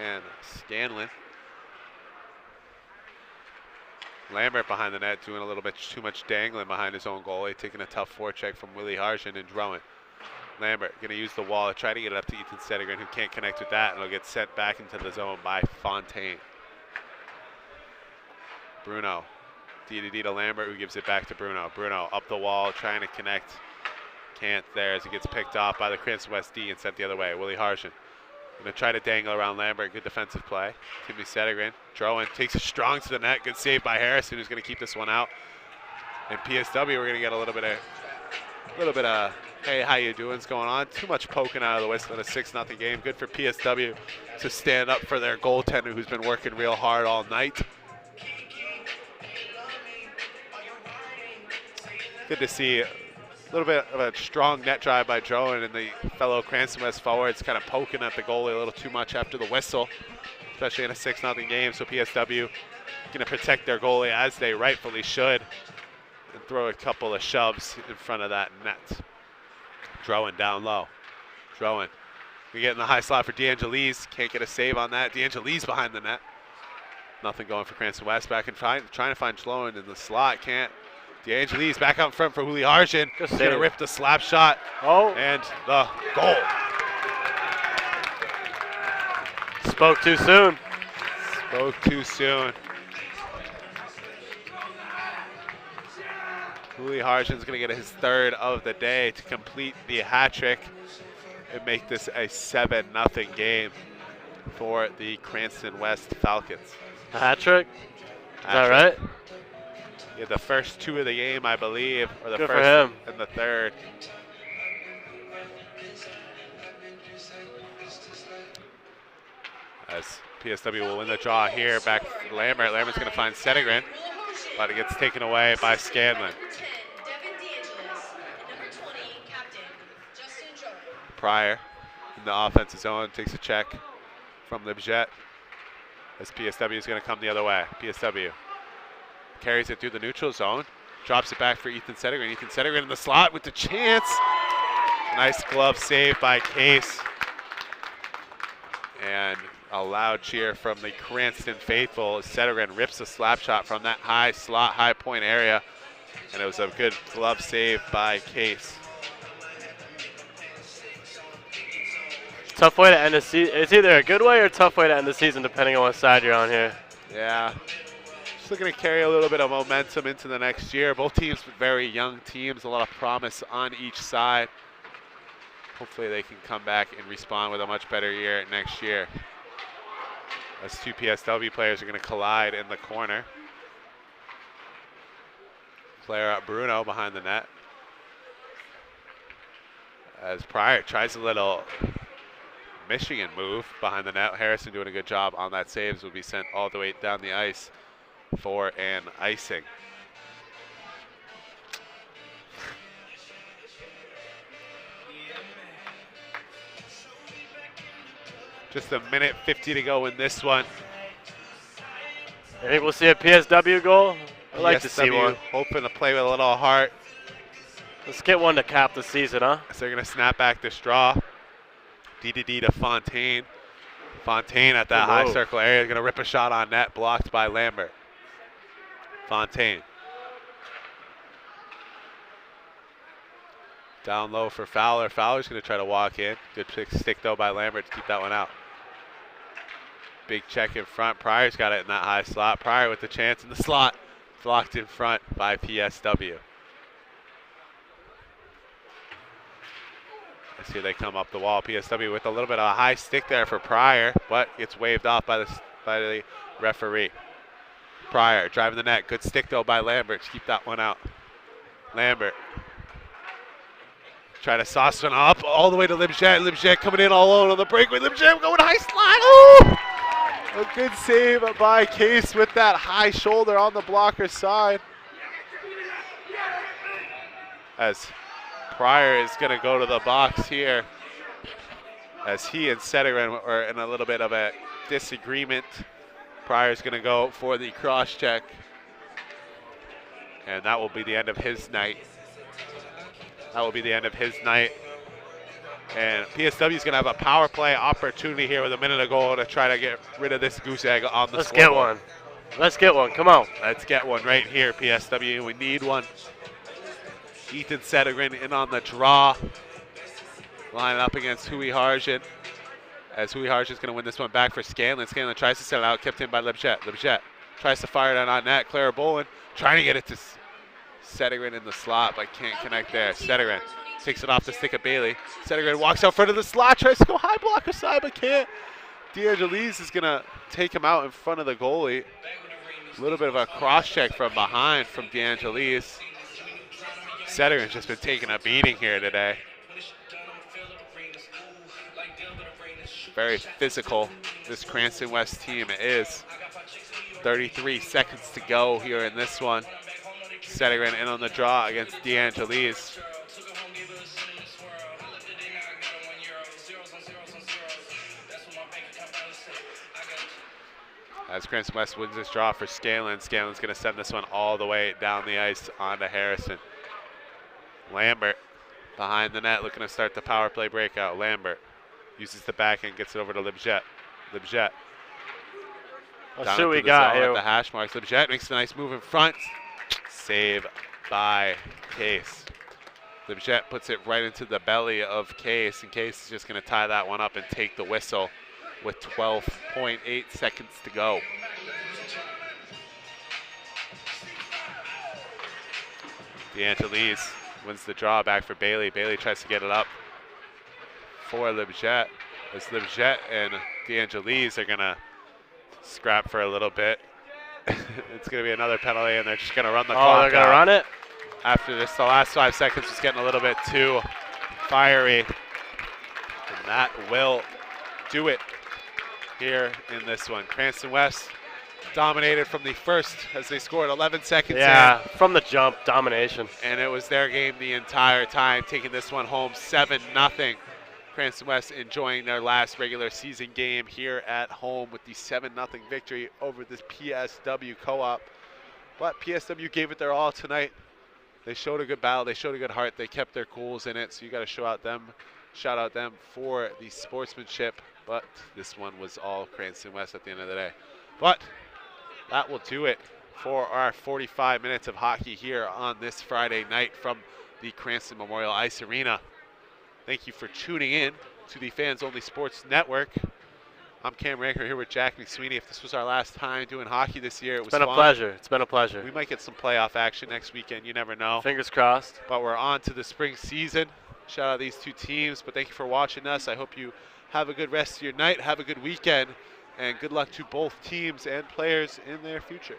and Scanlon. Lambert behind the net doing a little bit too much dangling behind his own goalie, taking a tough forecheck from Willie Harjan and Jeroen. Lambert going to use the wall to try to get it up to Ethan Settigren, who can't connect with that, and it'll get sent back into the zone by Fontaine. Bruno. D to Lambert, who gives it back to Bruno. Bruno up the wall, trying to connect. Can't there as it gets picked off by the Cranston West D and sent the other way. Willie Harjan going to try to dangle around Lambert. Good defensive play. Timmy Settigren. Drowan takes it strong to the net. Good save by Harrison, who's going to keep this one out. And PSW, we're going to get a little bit of hey, how you doing's going on. Too much poking out of the whistle in a 6-0 game. Good for PSW to stand up for their goaltender, who's been working real hard all night. Good to see a little bit of a strong net drive by Drowan, and the fellow Cranston West forwards kind of poking at the goalie a little too much after the whistle, especially in a 6-0 game. So PSW going to protect their goalie as they rightfully should and throw a couple of shoves in front of that net. Drowan down low. Drowan, we get in the high slot for DeAngelis. Can't get a save on that. DeAngelis behind the net. Nothing going for Cranston West. Back and trying to find Sloan in the slot. Can't. DeAngelis back out in front for Willie Harjan. Going to rip the slap shot. Oh. And the goal. Spoke too soon. Spoke too soon. Willie Harjan's going to get his third of the day to complete the hat trick and make this a 7-0 game for the Cranston West Falcons. A hat trick? Is that right? Yeah, the first two of the game, I believe, or the Good first for him. and the third. As PSW will win the draw here, back to Lambert. Lambert's going to find Settigren, but it gets taken away by Scanlon. Pryor in the offensive zone takes a check from Libjet as PSW is going to come the other way. PSW carries it through the neutral zone, drops it back for Ethan Settigren. Ethan Settigren in the slot with the chance. Nice glove save by Case. And a loud cheer from the Cranston faithful as Settigren rips a slap shot from that high slot, high point area. And it was a good glove save by Case. Tough way to end the season. It's either a good way or a tough way to end the season, depending on what side you're on here. Yeah. Just looking to carry a little bit of momentum into the next year. Both teams very young teams, a lot of promise on each side. Hopefully they can come back and respond with a much better year next year. As two PSW players are going to collide in the corner. Clara Bruno behind the net. As Pryor tries a little Michigan move behind the net. Harrison doing a good job on that. Saves will be sent all the way down the ice for an icing. Just a minute 50 to go in this one. I think we'll see a PSW goal. I'd like to see PSW one. hoping to play with a little heart. Let's get one to cap the season, huh? So they're going to snap back this draw. D to Fontaine. Fontaine at that high circle area is going to rip a shot on net, blocked by Lambert. Fontaine. Down low for Fowler. Fowler's going to try to walk in. Good stick, though, by Lambert to keep that one out. Big check in front. Pryor's got it in that high slot. Pryor with the chance in the slot. Blocked in front by PSW. Let's see, they come up the wall. PSW with a little bit of a high stick there for Pryor, but gets waved off by the referee. Pryor driving the net. Good stick, though, by Lambert to keep that one out. Lambert. Try to sauce one up all the way to Libjet. Libjet coming in all alone on the breakaway. Libjet going high slide. Ooh! A good save by Case with that high shoulder on the blocker side. As Pryor is going to go to the box here, as he and Sederin are in a little bit of a disagreement. Pryor's going to go for the cross check, and that will be the end of his night. That will be the end of his night. And PSW is going to have a power play opportunity here with a minute to go to try to get rid of this goose egg on the Let's scoreboard. get one. Let's get one. Come on. Let's get one right here, PSW. We need one. Ethan Sederin in on the draw. Lining up against Hui Harjan. As Hui Harjan's going to win this one back for Scanlon. Scanlon tries to send it out, kept in by Libjet. Libjet tries to fire it on net. Clara Bolin trying to get it to Sederin in the slot, but can't connect there. Sederin takes it off the stick of Bailey. Sederin walks out front of the slot, tries to go high blocker side, but can't. DeAngelis is going to take him out in front of the goalie. A little bit of a cross check from behind from DeAngelis. Sederin's just been taking a beating here today. Very physical, this Cranston West team is. 33 seconds to go here in this one. Sederin in on the draw against DeAngelis. As Cranston West wins this draw for Scanlon, Scanlon's going to send this one all the way down the ice onto Harrison. Lambert behind the net looking to start the power play breakout. Lambert uses the back end, gets it over to Libjet. Libjet. Let's see what we got here. At the hash marks. Libjet makes a nice move in front. Save by Case. Libjet puts it right into the belly of Case, and Case is just going to tie that one up and take the whistle with 12.8 seconds to go. DeAngelis wins the draw back for Bailey. Bailey tries to get it up for Libjet. As Libjet and DeAngelis are going to scrap for a little bit. It's going to be another penalty, and they're just going to run the clock out. Oh, they're going to run it? After this, the last 5 seconds was getting a little bit too fiery. And that will do it here in this one. Cranston West dominated from the first as they scored 11 seconds in. From the jump, domination. And it was their game the entire time, taking this one home 7-0. Cranston West enjoying their last regular season game here at home with the 7-0 victory over this PSW co-op. But PSW gave it their all tonight. They showed a good battle. They showed a good heart. They kept their cools in it. So you got to shout out them for the sportsmanship. But this one was all Cranston West at the end of the day. But that will do it for our 45 minutes of hockey here on this Friday night from the Cranston Memorial Ice Arena. Thank you for tuning in to the Fans Only Sports Network. I'm Cam Ranker here with Jack McSweeney. If this was our last time doing hockey this year, it was fun. It's been a pleasure. We might get some playoff action next weekend. You never know. Fingers crossed. But we're on to the spring season. Shout out these two teams. But thank you for watching us. I hope you have a good rest of your night. Have a good weekend. And good luck to both teams and players in their future.